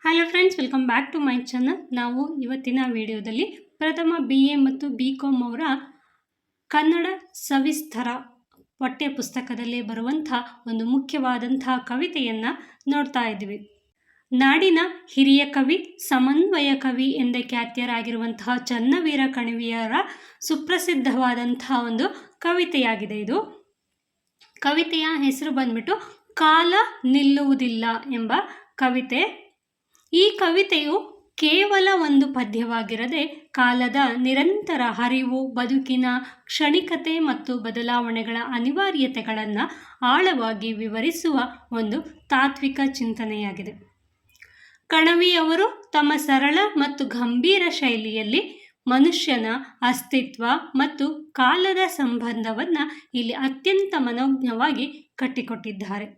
Hello friends, welcome back to my channel. ನಾವು ಇವತ್ತಿನ ವಿಡಿಯೋದಲ್ಲಿ ಪ್ರಥಮ BA ಮತ್ತು BCom ಅವರ ಕನ್ನಡ ಸವಿಸ್ತರ ಪಠ್ಯ ಪುಸ್ತಕದಲ್ಲಿ ಬರುವಂಥ ಒಂದು ಮುಖ್ಯವಾದಂಥ ಕವಿತೆಯನ್ನು ನೋಡ್ತಾ ಇದ್ದೀವಿ. ನಾಡಿನ ಹಿರಿಯ ಕವಿ, ಸಮನ್ವಯ ಕವಿ ಎಂದೇ ಖ್ಯಾತಿಯರಾಗಿರುವಂತಹ ಚನ್ನವೀರ ಕಣವಿಯವರ ಸುಪ್ರಸಿದ್ಧವಾದಂಥ ಒಂದು ಕವಿತೆಯಾಗಿದೆ ಇದು. ಕವಿತೆಯ ಹೆಸರು ಬಂದ್ಬಿಟ್ಟು ಕಾಲ ನಿಲ್ಲುವುದಿಲ್ಲ ಎಂಬ ಕವಿತೆ. ಈ ಕವಿತೆಯು ಕೇವಲ ಒಂದು ಪದ್ಯವಾಗಿರದೆ ಕಾಲದ ನಿರಂತರ ಹರಿವು, ಬದುಕಿನ ಕ್ಷಣಿಕತೆ ಮತ್ತು ಬದಲಾವಣೆಗಳ ಅನಿವಾರ್ಯತೆಗಳನ್ನು ಆಳವಾಗಿ ವಿವರಿಸುವ ಒಂದು ತಾತ್ವಿಕ ಚಿಂತನೆಯಾಗಿದೆ. ಕಣವಿಯವರು ತಮ್ಮ ಸರಳ ಮತ್ತು ಗಂಭೀರ ಶೈಲಿಯಲ್ಲಿ ಮನುಷ್ಯನ ಅಸ್ತಿತ್ವ ಮತ್ತು ಕಾಲದ ಸಂಬಂಧವನ್ನು ಇಲ್ಲಿ ಅತ್ಯಂತ ಮನೋಜ್ಞವಾಗಿ ಕಟ್ಟಿಕೊಟ್ಟಿದ್ದಾರೆ.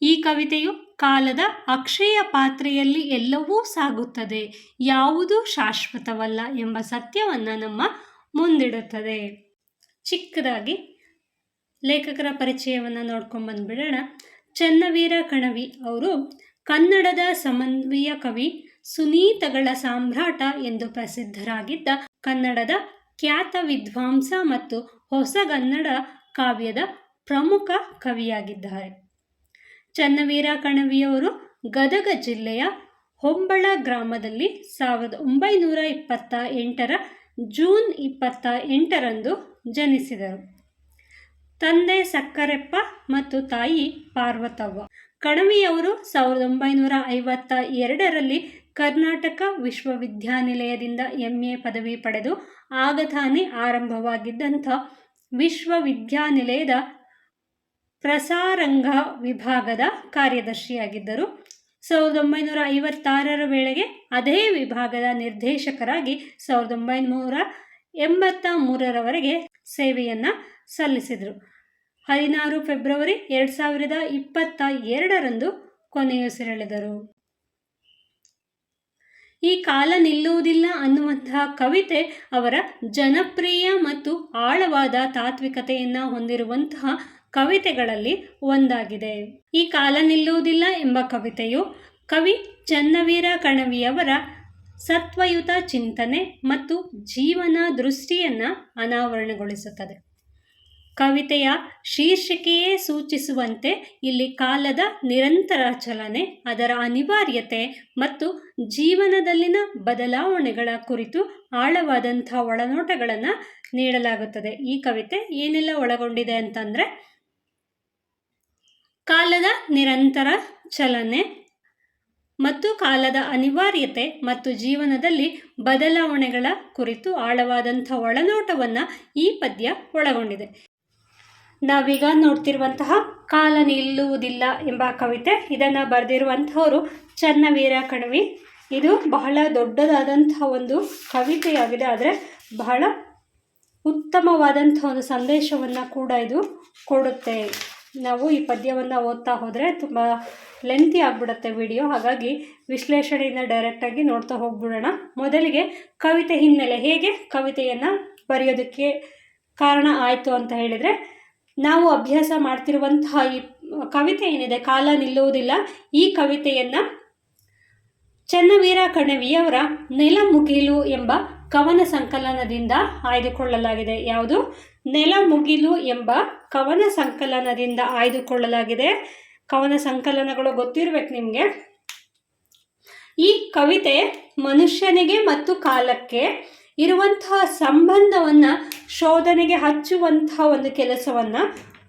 ಈ ಕವಿತೆಯು ಕಾಲದ ಅಕ್ಷಯ ಪಾತ್ರೆಯಲ್ಲಿ ಎಲ್ಲವೂ ಸಾಗುತ್ತದೆ, ಯಾವುದೂ ಶಾಶ್ವತವಲ್ಲ ಎಂಬ ಸತ್ಯವನ್ನು ನಮ್ಮ ಮುಂದಿಡುತ್ತದೆ. ಚಿಕ್ಕದಾಗಿ ಲೇಖಕರ ಪರಿಚಯವನ್ನು ನೋಡ್ಕೊಂಡು ಬಂದ್ಬಿಡೋಣ. ಚನ್ನವೀರ ಕಣವಿ ಅವರು ಕನ್ನಡದ ಸಮನ್ವಯ ಕವಿ, ಸುನೀತಗಳ ಸಾಮ್ರಾಟ ಎಂದು ಪ್ರಸಿದ್ಧರಾಗಿದ್ದ ಕನ್ನಡದ ಖ್ಯಾತ ವಿದ್ವಾಂಸ ಮತ್ತು ಹೊಸಗನ್ನಡ ಕಾವ್ಯದ ಪ್ರಮುಖ ಕವಿಯಾಗಿದ್ದಾರೆ. ಚನ್ನವೀರ ಕಣವಿಯವರು ಗದಗ ಜಿಲ್ಲೆಯ ಹೊಂಬಳ ಗ್ರಾಮದಲ್ಲಿ 1928 ಜೂನ್ 28ರಂದು ಜನಿಸಿದರು. ತಂದೆ ಸಕ್ಕರೆಪ್ಪ ಮತ್ತು ತಾಯಿ ಪಾರ್ವತವ್ವ. ಕಣವಿಯವರು 1952ರಲ್ಲಿ ಕರ್ನಾಟಕ ವಿಶ್ವವಿದ್ಯಾನಿಲಯದಿಂದ MA ಪದವಿ ಪಡೆದು ಆಗ ತಾನೇ ಆರಂಭವಾಗಿದ್ದಂಥ ವಿಶ್ವವಿದ್ಯಾನಿಲಯದ ಪ್ರಸಾರಾಂಗ ವಿಭಾಗದ ಕಾರ್ಯದರ್ಶಿಯಾಗಿದ್ದರು. 1956ರ ವೇಳೆಗೆ ಅದೇ ವಿಭಾಗದ ನಿರ್ದೇಶಕರಾಗಿ 1983ರವರೆಗೆ ಸೇವೆಯನ್ನು ಸಲ್ಲಿಸಿದರು. 16 ಫೆಬ್ರವರಿ 2022ರಂದು ಕೊನೆಯುಸಿರೆಳೆದರು. ಈ ಕಾಲ ನಿಲ್ಲುವುದಿಲ್ಲ ಅನ್ನುವಂತಹ ಕವಿತೆ ಅವರ ಜನಪ್ರಿಯ ಮತ್ತು ಆಳವಾದ ತಾತ್ವಿಕತೆಯನ್ನು ಹೊಂದಿರುವಂತಹ ಕವಿತೆಗಳಲ್ಲಿ ಒಂದಾಗಿದೆ. ಈ ಕಾಲ ನಿಲ್ಲುವುದಿಲ್ಲ ಎಂಬ ಕವಿತೆಯು ಕವಿ ಚನ್ನವೀರ ಕಣವಿಯವರ ಸತ್ವಯುತ ಚಿಂತನೆ ಮತ್ತು ಜೀವನ ದೃಷ್ಟಿಯನ್ನು ಅನಾವರಣಗೊಳಿಸುತ್ತದೆ. ಕವಿತೆಯ ಶೀರ್ಷಿಕೆಯೇ ಸೂಚಿಸುವಂತೆ ಇಲ್ಲಿ ಕಾಲದ ನಿರಂತರ ಚಲನೆ, ಅದರ ಅನಿವಾರ್ಯತೆ ಮತ್ತು ಜೀವನದಲ್ಲಿನ ಬದಲಾವಣೆಗಳ ಕುರಿತು ಆಳವಾದಂಥ ಒಳನೋಟಗಳನ್ನು ನೀಡಲಾಗುತ್ತದೆ. ಈ ಕವಿತೆ ಏನೆಲ್ಲ ಒಳಗೊಂಡಿದೆ ಅಂತಂದರೆ, ಕಾಲದ ನಿರಂತರ ಚಲನೆ ಮತ್ತು ಕಾಲದ ಅನಿವಾರ್ಯತೆ ಮತ್ತು ಜೀವನದಲ್ಲಿ ಬದಲಾವಣೆಗಳ ಕುರಿತು ಆಳವಾದಂಥ ಒಳನೋಟವನ್ನು ಈ ಪದ್ಯ ಒಳಗೊಂಡಿದೆ. ನಾವೀಗ ನೋಡ್ತಿರುವಂತಹ ಕಾಲ ನಿಲ್ಲುವುದಿಲ್ಲ ಎಂಬ ಕವಿತೆ, ಇದನ್ನು ಬರೆದಿರುವಂಥವರು ಚನ್ನವೀರ ಕಣವಿ. ಇದು ಬಹಳ ದೊಡ್ಡದಾದಂಥ ಒಂದು ಕವಿತೆಯಾಗಿದೆ, ಆದರೆ ಬಹಳ ಉತ್ತಮವಾದಂಥ ಒಂದು ಸಂದೇಶವನ್ನು ಕೂಡ ಇದು ಕೊಡುತ್ತೆ. ನಾವು ಈ ಪದ್ಯವನ್ನು ಓದ್ತಾ ಹೋದರೆ ತುಂಬ ಲೆಂತಿ ಆಗಿಬಿಡುತ್ತೆ ವಿಡಿಯೋ, ಹಾಗಾಗಿ ವಿಶ್ಲೇಷಣೆಯಿಂದ ಡೈರೆಕ್ಟಾಗಿ ನೋಡ್ತಾ ಹೋಗ್ಬಿಡೋಣ. ಮೊದಲಿಗೆ ಕವಿತೆ ಹಿನ್ನೆಲೆ, ಹೇಗೆ ಕವಿತೆಯನ್ನು ಬರೆಯೋದಕ್ಕೆ ಕಾರಣ ಆಯಿತು ಅಂತ ಹೇಳಿದರೆ, ನಾವು ಅಭ್ಯಾಸ ಮಾಡ್ತಿರುವಂತಹ ಈ ಕವಿತೆ ಏನಿದೆ ಕಾಲ ನಿಲ್ಲುವುದಿಲ್ಲ, ಈ ಕವಿತೆಯನ್ನು ಚನ್ನವೀರ ಕಣವಿಯವರ ನೆಲಮುಗಿಲು ಎಂಬ ಕವನ ಸಂಕಲನದಿಂದ ಆಯ್ದುಕೊಳ್ಳಲಾಗಿದೆ. ಯಾವುದು? ನೆಲಮುಗಿಲು ಎಂಬ ಕವನ ಸಂಕಲನದಿಂದ ಆಯ್ದುಕೊಳ್ಳಲಾಗಿದೆ. ಕವನ ಸಂಕಲನಗಳು ಗೊತ್ತಿರಬೇಕು ನಿಮಗೆ. ಈ ಕವಿತೆ ಮನುಷ್ಯನಿಗೆ ಮತ್ತು ಕಾಲಕ್ಕೆ ಇರುವಂತಹ ಸಂಬಂಧವನ್ನು ಶೋಧನೆಗೆ ಹಚ್ಚುವಂತಹ ಒಂದು ಕೆಲಸವನ್ನು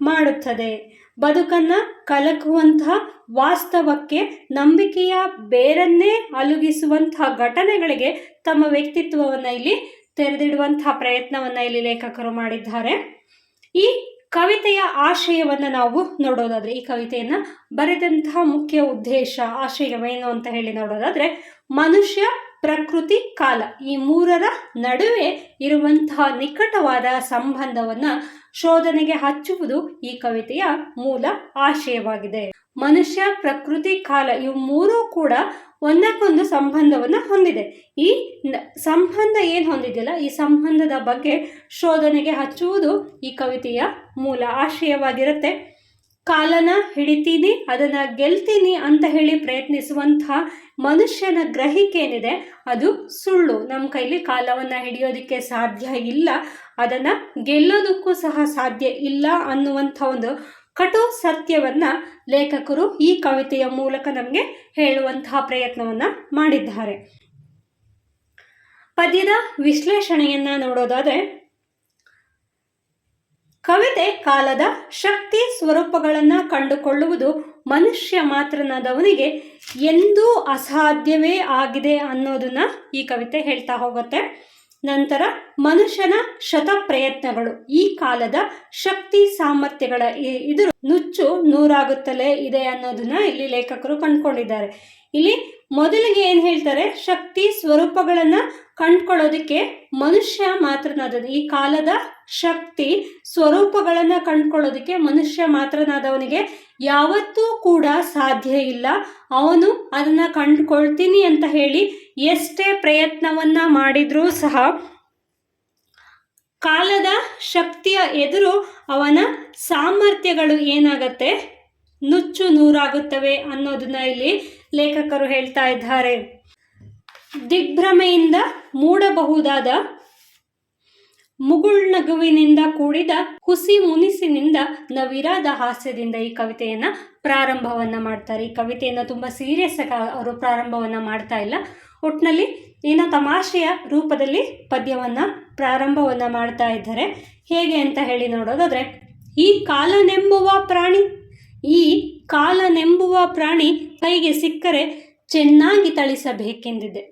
ಮಾಡುತ್ತದೆ. ಬದುಕನ್ನು ಕಲಕುವಂತಹ ವಾಸ್ತವಕ್ಕೆ ನಂಬಿಕೆಯ ಬೇರನ್ನೇ ಅಲುಗಿಸುವಂತಹ ಘಟನೆಗಳಿಗೆ ತಮ್ಮ ವ್ಯಕ್ತಿತ್ವವನ್ನು ಇಲ್ಲಿ ತೆರೆದಿಡುವಂತಹ ಪ್ರಯತ್ನವನ್ನು ಇಲ್ಲಿ ಲೇಖಕರು ಮಾಡಿದ್ದಾರೆ. ಈ ಕವಿತೆಯ ಆಶಯವನ್ನು ನಾವು ನೋಡೋದಾದರೆ, ಈ ಕವಿತೆಯನ್ನು ಬರೆದಂತಹ ಮುಖ್ಯ ಉದ್ದೇಶ, ಆಶಯವೇನು ಅಂತ ಹೇಳಿ ನೋಡೋದಾದರೆ, ಮನುಷ್ಯ, ಪ್ರಕೃತಿ, ಕಾಲ ಈ ಮೂರರ ನಡುವೆ ಇರುವಂತಹ ನಿಕಟವಾದ ಸಂಬಂಧವನ್ನು ಶೋಧನೆಗೆ ಹಚ್ಚುವುದು ಈ ಕವಿತೆಯ ಮೂಲ ಆಶಯವಾಗಿದೆ. ಮನುಷ್ಯ, ಪ್ರಕೃತಿ, ಕಾಲ ಇವು ಮೂರೂ ಕೂಡ ಒಂದಕ್ಕೊಂದು ಸಂಬಂಧವನ್ನು ಹೊಂದಿದೆ. ಈ ಸಂಬಂಧ ಏನು ಹೊಂದಿದೆಯಲ್ಲ, ಈ ಸಂಬಂಧದ ಬಗ್ಗೆ ಶೋಧನೆಗೆ ಹಚ್ಚುವುದು ಈ ಕವಿತೆಯ ಮೂಲ ಆಶಯವಾಗಿರುತ್ತೆ. ಕಾಲನ ಹಿಡಿತೀನಿ, ಅದನ್ನು ಗೆಲ್ತೀನಿ ಅಂತ ಹೇಳಿ ಪ್ರಯತ್ನಿಸುವಂತಹ ಮನುಷ್ಯನ ಗ್ರಹಿಕೆ ಏನಿದೆ ಅದು ಸುಳ್ಳು. ನಮ್ಮ ಕೈಲಿ ಕಾಲವನ್ನು ಹಿಡಿಯೋದಕ್ಕೆ ಸಾಧ್ಯ ಇಲ್ಲ, ಅದನ್ನು ಗೆಲ್ಲೋದಕ್ಕೂ ಸಹ ಸಾಧ್ಯ ಇಲ್ಲ ಅನ್ನುವಂಥ ಒಂದು ಕಟು ಸತ್ಯವನ್ನು ಲೇಖಕರು ಈ ಕವಿತೆಯ ಮೂಲಕ ನಮಗೆ ಹೇಳುವಂತಹ ಪ್ರಯತ್ನವನ್ನು ಮಾಡಿದ್ದಾರೆ. ಪದ್ಯದ ವಿಶ್ಲೇಷಣೆಯನ್ನು ನೋಡೋದಾದರೆ, ಕವಿತೆ ಕಾಲದ ಶಕ್ತಿ ಸ್ವರೂಪಗಳನ್ನು ಕಂಡುಕೊಳ್ಳುವುದು ಮನುಷ್ಯ ಮಾತ್ರನಾದವನಿಗೆ ಎಂದೂ ಅಸಾಧ್ಯವೇ ಆಗಿದೆ ಅನ್ನೋದನ್ನ ಈ ಕವಿತೆ ಹೇಳ್ತಾ ಹೋಗುತ್ತೆ. ನಂತರ ಮನುಷ್ಯನ ಶತಪ್ರಯತ್ನಗಳು ಈ ಕಾಲದ ಶಕ್ತಿ ಸಾಮರ್ಥ್ಯಗಳ ಇದು ನುಚ್ಚು ನೂರಾಗುತ್ತಲೇ ಇದೆ ಅನ್ನೋದನ್ನ ಇಲ್ಲಿ ಲೇಖಕರು ಕಂಡುಕೊಂಡಿದ್ದಾರೆ. ಇಲ್ಲಿ ಮೊದಲಿಗೆ ಏನು ಹೇಳ್ತಾರೆ, ಶಕ್ತಿ ಸ್ವರೂಪಗಳನ್ನು ಕಂಡುಕೊಳ್ಳೋದಕ್ಕೆ ಮನುಷ್ಯ ಮಾತ್ರನಾದವನು, ಈ ಕಾಲದ ಶಕ್ತಿ ಸ್ವರೂಪಗಳನ್ನು ಕಂಡುಕೊಳ್ಳೋದಕ್ಕೆ ಮನುಷ್ಯ ಮಾತ್ರನಾದವನಿಗೆ ಯಾವತ್ತೂ ಕೂಡ ಸಾಧ್ಯ ಇಲ್ಲ. ಅವನು ಅದನ್ನು ಕಂಡುಕೊಳ್ತೀನಿ ಅಂತ ಹೇಳಿ ಎಷ್ಟೇ ಪ್ರಯತ್ನವನ್ನು ಮಾಡಿದ್ರೂ ಸಹ ಕಾಲದ ಶಕ್ತಿಯ ಎದುರು ಅವನ ಸಾಮರ್ಥ್ಯಗಳು ಏನಾಗತ್ತೆ, ನುಚ್ಚು ನೂರಾಗುತ್ತವೆ ಅನ್ನೋದನ್ನ ಇಲ್ಲಿ ಲೇಖಕರು ಹೇಳ್ತಾ ಇದ್ದಾರೆ. ದಿಗ್ಭ್ರಮೆಯಿಂದ ಮೂಡಬಹುದಾದ ಮುಗುಳ್ನಗುವಿನಿಂದ ಕೂಡಿದ ಹುಸಿ ಮುನಿಸಿನಿಂದ ನವಿರಾದ ಹಾಸ್ಯದಿಂದ ಈ ಕವಿತೆಯನ್ನು ಪ್ರಾರಂಭವನ್ನು ಮಾಡ್ತಾರೆ. ಈ ಕವಿತೆಯನ್ನು ತುಂಬ ಸೀರಿಯಸ್ ಆಗಿ ಅವರು ಪ್ರಾರಂಭವನ್ನು ಮಾಡ್ತಾ ಇಲ್ಲ, ಒಟ್ಟಿನಲ್ಲಿ ಏನೋ ತಮಾಷೆಯ ರೂಪದಲ್ಲಿ ಪದ್ಯವನ್ನು ಪ್ರಾರಂಭವನ್ನು ಮಾಡ್ತಾ ಇದ್ದಾರೆ. ಹೇಗೆ ಅಂತ ಹೇಳಿ ನೋಡೋದಾದರೆ, ಈ ಕಾಲನೆಂಬುವ ಪ್ರಾಣಿ ಕೈಗೆ ಸಿಕ್ಕರೆ ಚೆನ್ನಾಗಿ ಥಳಿಸಬೇಕೆಂದಿದೆ.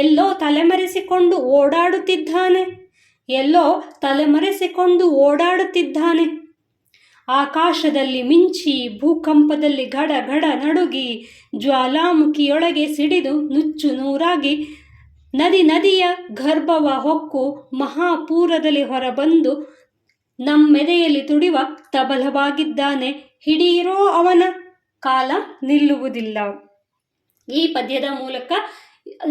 ಎಲ್ಲೋ ತಲೆಮರೆಸಿಕೊಂಡು ಓಡಾಡುತ್ತಿದ್ದಾನೆ. ಆಕಾಶದಲ್ಲಿ ಮಿಂಚಿ ಭೂಕಂಪದಲ್ಲಿ ಘಡ ಘಡ ನಡುಗಿ ಜ್ವಾಲಾಮುಖಿಯೊಳಗೆ ಸಿಡಿದು ನುಚ್ಚು ನೂರಾಗಿ ನದಿಯ ಗರ್ಭವ ಹೊಕ್ಕು ಮಹಾಪೂರದಲ್ಲಿ ಹೊರಬಂದು ನಮ್ಮೆದೆಯಲ್ಲಿ ತುಡಿವ ತಬಲವಾಗಿದ್ದಾನೆ. ಹಿಡಿಯಿರೋ ಅವನ ಕಾಲ ನಿಲ್ಲುವುದಿಲ್ಲ. ಈ ಪದ್ಯದ ಮೂಲಕ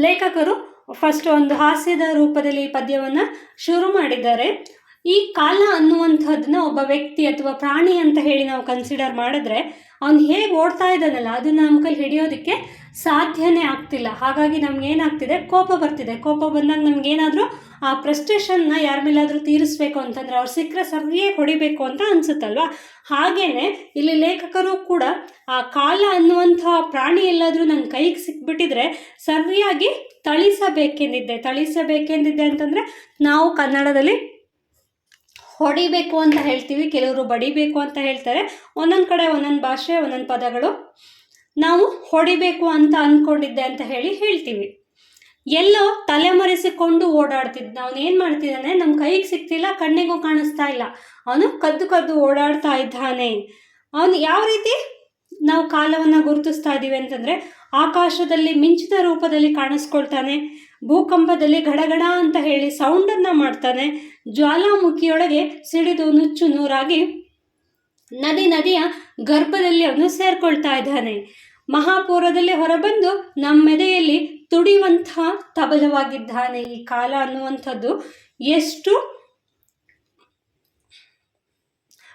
ಲೇಖಕರು ಫಸ್ಟ್ ಒಂದು ಹಾಸ್ಯದ ರೂಪದಲ್ಲಿ ಈ ಪದ್ಯವನ್ನು ಶುರು ಮಾಡಿದ್ದಾರೆ. ಈ ಕಾಲ ಅನ್ನುವಂಥದ್ದನ್ನ ಒಬ್ಬ ವ್ಯಕ್ತಿ ಅಥವಾ ಪ್ರಾಣಿ ಅಂತ ಹೇಳಿ ನಾವು ಕನ್ಸಿಡರ್ ಮಾಡಿದ್ರೆ ಅವನು ಹೇಗೆ ಓಡ್ತಾ ಇದ್ದಾನಲ್ಲ ಅದನ್ನು ನಮ್ಮ ಕೈಲಿ ಹಿಡಿಯೋದಕ್ಕೆ ಸಾಧ್ಯನೇ ಆಗ್ತಿಲ್ಲ. ಹಾಗಾಗಿ ನಮ್ಗೇನಾಗ್ತಿದೆ, ಕೋಪ ಬರ್ತಿದೆ. ಕೋಪ ಬಂದಾಗ ನಮಗೇನಾದರೂ ಆ ಫ್ರಸ್ಟ್ರೇಷನ್ನ ಯಾರ ಮೇಲಾದರೂ ತೀರಿಸ್ಬೇಕು ಅಂತಂದರೆ ಅವ್ರು ಸಿಕ್ಕರೆ ಸರಿಯಾಗಿ ಹೊಡಿಬೇಕು ಅಂತ ಅನಿಸುತ್ತಲ್ವ. ಹಾಗೇನೆ ಇಲ್ಲಿ ಲೇಖಕರು ಕೂಡ ಆ ಕಾಲ ಅನ್ನುವಂಥ ಪ್ರಾಣಿ ಎಲ್ಲಾದರೂ ನನ್ನ ಕೈಗೆ ಸಿಕ್ಬಿಟ್ಟಿದ್ರೆ ಸರಿಯಾಗಿ ಥಳಿಸಬೇಕೆಂದಿದ್ದೆ ಅಂತಂದರೆ ನಾವು ಕನ್ನಡದಲ್ಲಿ ಹೊಡಿಬೇಕು ಅಂತ ಹೇಳ್ತೀವಿ, ಕೆಲವರು ಬಡಿಬೇಕು ಅಂತ ಹೇಳ್ತಾರೆ. ಒಂದೊಂದು ಕಡೆ ಒಂದೊಂದು ಭಾಷೆ ಒಂದೊಂದು ಪದಗಳು. ನಾವು ಹೊಡಿಬೇಕು ಅಂತ ಅಂದ್ಕೊಂಡಿದ್ದೆ ಅಂತ ಹೇಳ್ತೀವಿ. ಎಲ್ಲೋ ತಲೆಮರೆಸಿಕೊಂಡು ಓಡಾಡ್ತಿದ್ದ ಅವನು ಏನು ಮಾಡ್ತಿದ್ದಾನೆ, ನಮ್ಮ ಕೈಗೆ ಸಿಗ್ತಿಲ್ಲ, ಕಣ್ಣಿಗೂ ಕಾಣಿಸ್ತಾ ಇಲ್ಲ, ಅವನು ಕದ್ದು ಓಡಾಡ್ತಾ ಇದ್ದಾನೆ. ಅವನು ಯಾವ ರೀತಿ ನಾವು ಕಾಲವನ್ನು ಗುರುತಿಸ್ತಾ ಇದ್ದೀವಿ ಅಂತಂದರೆ, ಆಕಾಶದಲ್ಲಿ ಮಿಂಚಿನ ರೂಪದಲ್ಲಿ ಕಾಣಿಸ್ಕೊಳ್ತಾನೆ, ಭೂಕಂಪದಲ್ಲಿ ಗಡಗಡ ಅಂತ ಹೇಳಿ ಸೌಂಡನ್ನು ಮಾಡ್ತಾನೆ, ಜ್ವಾಲಾಮುಖಿಯೊಳಗೆ ಸಿಡಿದು ನುಚ್ಚು ನೂರಾಗಿ ನದಿಯ ಗರ್ಭದಲ್ಲಿ ಅವನು ಸೇರ್ಕೊಳ್ತಾ ಇದ್ದಾನೆ, ಮಹಾಪೂರದಲ್ಲಿ ಹೊರಬಂದು ನಮ್ಮೆದೆಯಲ್ಲಿ ತುಡಿಯುವಂಥ ತಬಲವಾಗಿದ್ದಾನೆ. ಈ ಕಾಲ ಅನ್ನುವಂಥದ್ದು ಎಷ್ಟು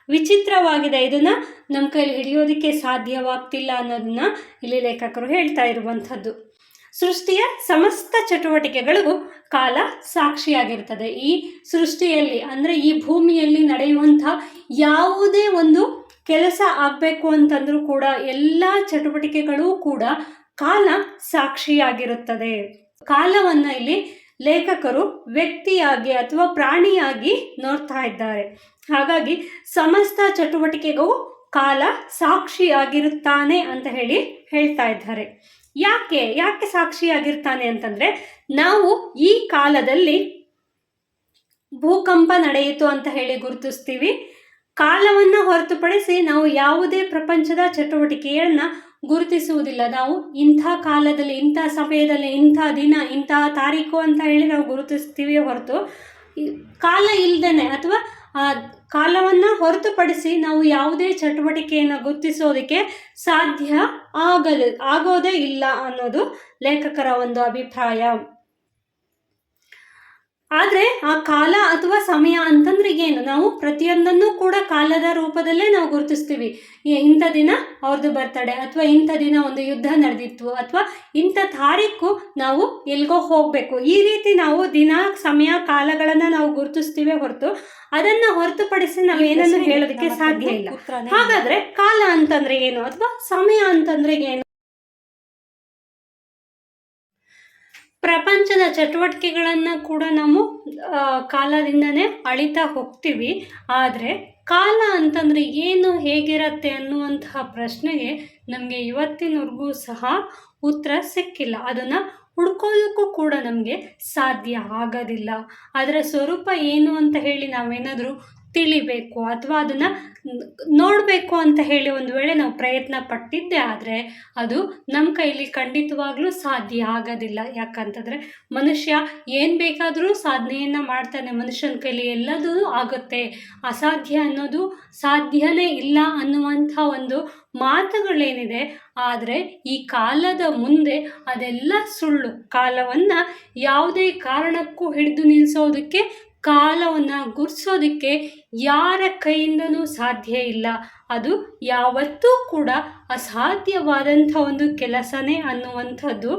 ವಿಚಿತ್ರವಾಗಿದೆ, ಇದನ್ನು ನಮ್ಮ ಕೈಲಿ ಹಿಡಿಯೋದಕ್ಕೆ ಸಾಧ್ಯವಾಗ್ತಿಲ್ಲ ಅನ್ನೋದನ್ನ ಇಲ್ಲಿ ಲೇಖಕರು ಹೇಳ್ತಾ ಇರುವಂಥದ್ದು. ಸೃಷ್ಟಿಯ ಸಮಸ್ತ ಚಟುವಟಿಕೆಗಳಿಗೂ ಕಾಲ ಸಾಕ್ಷಿಯಾಗಿರ್ತದೆ. ಈ ಸೃಷ್ಟಿಯಲ್ಲಿ ಅಂದರೆ ಈ ಭೂಮಿಯಲ್ಲಿ ನಡೆಯುವಂಥ ಯಾವುದೇ ಒಂದು ಕೆಲಸ ಆಗಬೇಕು ಅಂತಂದ್ರೂ ಕೂಡ ಎಲ್ಲ ಚಟುವಟಿಕೆಗಳೂ ಕೂಡ ಕಾಲ ಸಾಕ್ಷಿಯಾಗಿರುತ್ತದೆ. ಕಾಲವನ್ನು ಇಲ್ಲಿ ಲೇಖಕರು ವ್ಯಕ್ತಿಯಾಗಿ ಅಥವಾ ಪ್ರಾಣಿಯಾಗಿ ನೋಡ್ತಾ ಇದ್ದಾರೆ. ಹಾಗಾಗಿ ಸಮಸ್ತ ಚಟುವಟಿಕೆಗೂ ಕಾಲ ಸಾಕ್ಷಿಯಾಗಿರುತ್ತಾನೆ ಅಂತ ಹೇಳ್ತಾ ಇದ್ದಾರೆ. ಯಾಕೆ ಸಾಕ್ಷಿಯಾಗಿರ್ತಾನೆ ಅಂತಂದರೆ, ನಾವು ಈ ಕಾಲದಲ್ಲಿ ಭೂಕಂಪ ನಡೆಯಿತು ಅಂತ ಹೇಳಿ ಗುರುತಿಸ್ತೀವಿ. ಕಾಲವನ್ನು ಹೊರತುಪಡಿಸಿ ನಾವು ಯಾವುದೇ ಪ್ರಪಂಚದ ಚಟುವಟಿಕೆಯನ್ನು ಗುರುತಿಸುವುದಿಲ್ಲ. ನಾವು ಇಂಥ ಕಾಲದಲ್ಲಿ, ಇಂಥ ಸಮಯದಲ್ಲಿ, ಇಂಥ ದಿನ, ಇಂಥ ತಾರೀಕು ಅಂತ ಹೇಳಿ ನಾವು ಗುರುತಿಸ್ತೀವಿ ಹೊರತು ಕಾಲ ಇಲ್ಲದೇನೆ ಅಥವಾ ಕಾಲವನ್ನು ಹೊರತುಪಡಿಸಿ ನಾವು ಯಾವುದೇ ಚಟುವಟಿಕೆಯನ್ನು ಗುರುತಿಸೋದಕ್ಕೆ ಸಾಧ್ಯ ಆಗೋದೇ ಇಲ್ಲ ಅನ್ನೋದು ಲೇಖಕರ ಒಂದು ಅಭಿಪ್ರಾಯ. ಆದರೆ ಆ ಕಾಲ ಅಥವಾ ಸಮಯ ಅಂತಂದ್ರೆ ಏನು, ನಾವು ಪ್ರತಿಯೊಂದನ್ನು ಕೂಡ ಕಾಲದ ರೂಪದಲ್ಲೇ ನಾವು ಗುರುತಿಸ್ತೀವಿ. ಇಂಥ ದಿನ ಅವ್ರದ್ದು ಬರ್ತಡೇ, ಅಥವಾ ಇಂಥ ದಿನ ಒಂದು ಯುದ್ಧ ನಡೆದಿತ್ತು, ಅಥವಾ ಇಂಥ ತಾರೀಕು ನಾವು ಎಲ್ಗೋ ಹೋಗಬೇಕು. ಈ ರೀತಿ ನಾವು ದಿನ, ಸಮಯ, ಕಾಲಗಳನ್ನು ನಾವು ಗುರುತಿಸ್ತೀವಿ ಹೊರತು ಅದನ್ನು ಹೊರತುಪಡಿಸಿ ನಾವು ಏನನ್ನು ಹೇಳೋದಕ್ಕೆ ಸಾಧ್ಯ ಇಲ್ಲ. ಹಾಗಾದರೆ ಕಾಲ ಅಂತಂದ್ರೆ ಏನು ಅಥವಾ ಸಮಯ ಅಂತಂದ್ರೆ ಏನು? ಪ್ರಪಂಚದ ಚಟುವಟಿಕೆಗಳನ್ನು ಕೂಡ ನಾವು ಕಾಲದಿಂದನೇ ಅಳಿತಾ ಹೋಗ್ತೀವಿ. ಆದರೆ ಕಾಲ ಅಂತಂದರೆ ಏನು, ಹೇಗಿರತ್ತೆ ಅನ್ನುವಂತಹ ಪ್ರಶ್ನೆಗೆ ನಮಗೆ ಇವತ್ತಿನವರೆಗೂ ಸಹ ಉತ್ತರ ಸಿಕ್ಕಿಲ್ಲ. ಅದನ್ನು ಹುಡ್ಕೋದಕ್ಕೂ ಕೂಡ ನಮಗೆ ಸಾಧ್ಯ ಆಗೋದಿಲ್ಲ. ಅದರ ಸ್ವರೂಪ ಏನು ಅಂತ ಹೇಳಿ ನಾವೇನಾದರೂ ತಿಳಿಬೇಕು ಅಥವಾ ಅದನ್ನು ನೋಡಬೇಕು ಅಂತ ಹೇಳಿ ಒಂದು ವೇಳೆ ನಾವು ಪ್ರಯತ್ನ ಪಟ್ಟಿದ್ದೆ ಆದರೆ ಅದು ನಮ್ಮ ಕೈಲಿ ಖಂಡಿತವಾಗ್ಲೂ ಸಾಧ್ಯ ಆಗೋದಿಲ್ಲ. ಯಾಕಂತಂದರೆ ಮನುಷ್ಯ ಏನು ಬೇಕಾದರೂ ಸಾಧನೆಯನ್ನು ಮಾಡ್ತಾನೆ. ಮನುಷ್ಯನ ಕೈಲಿ ಎಲ್ಲದೂ ಆಗುತ್ತೆ, ಅಸಾಧ್ಯ ಅನ್ನೋದು ಸಾಧ್ಯನೇ ಇಲ್ಲ ಅನ್ನುವಂಥ ಒಂದು ಮಾತುಗಳೇನಿದೆ. ಆದರೆ ಈ ಕಾಲದ ಮುಂದೆ ಅದೆಲ್ಲ ಸುಳ್ಳು. ಕಾಲವನ್ನು ಯಾವುದೇ ಕಾರಣಕ್ಕೂ ಹಿಡಿದು ನಿಲ್ಲಿಸೋದಕ್ಕೆ, ಕಾಲವನ್ನು ಗುರ್ಸೋದಕ್ಕೆ ಯಾರ ಕೈಯಿಂದನೂ ಸಾಧ್ಯ ಇಲ್ಲ. ಅದು ಯಾವತ್ತೂ ಕೂಡ ಅಸಾಧ್ಯವಾದಂಥ ಒಂದು ಕೆಲಸನೇ ಅನ್ನುವಂಥದ್ದು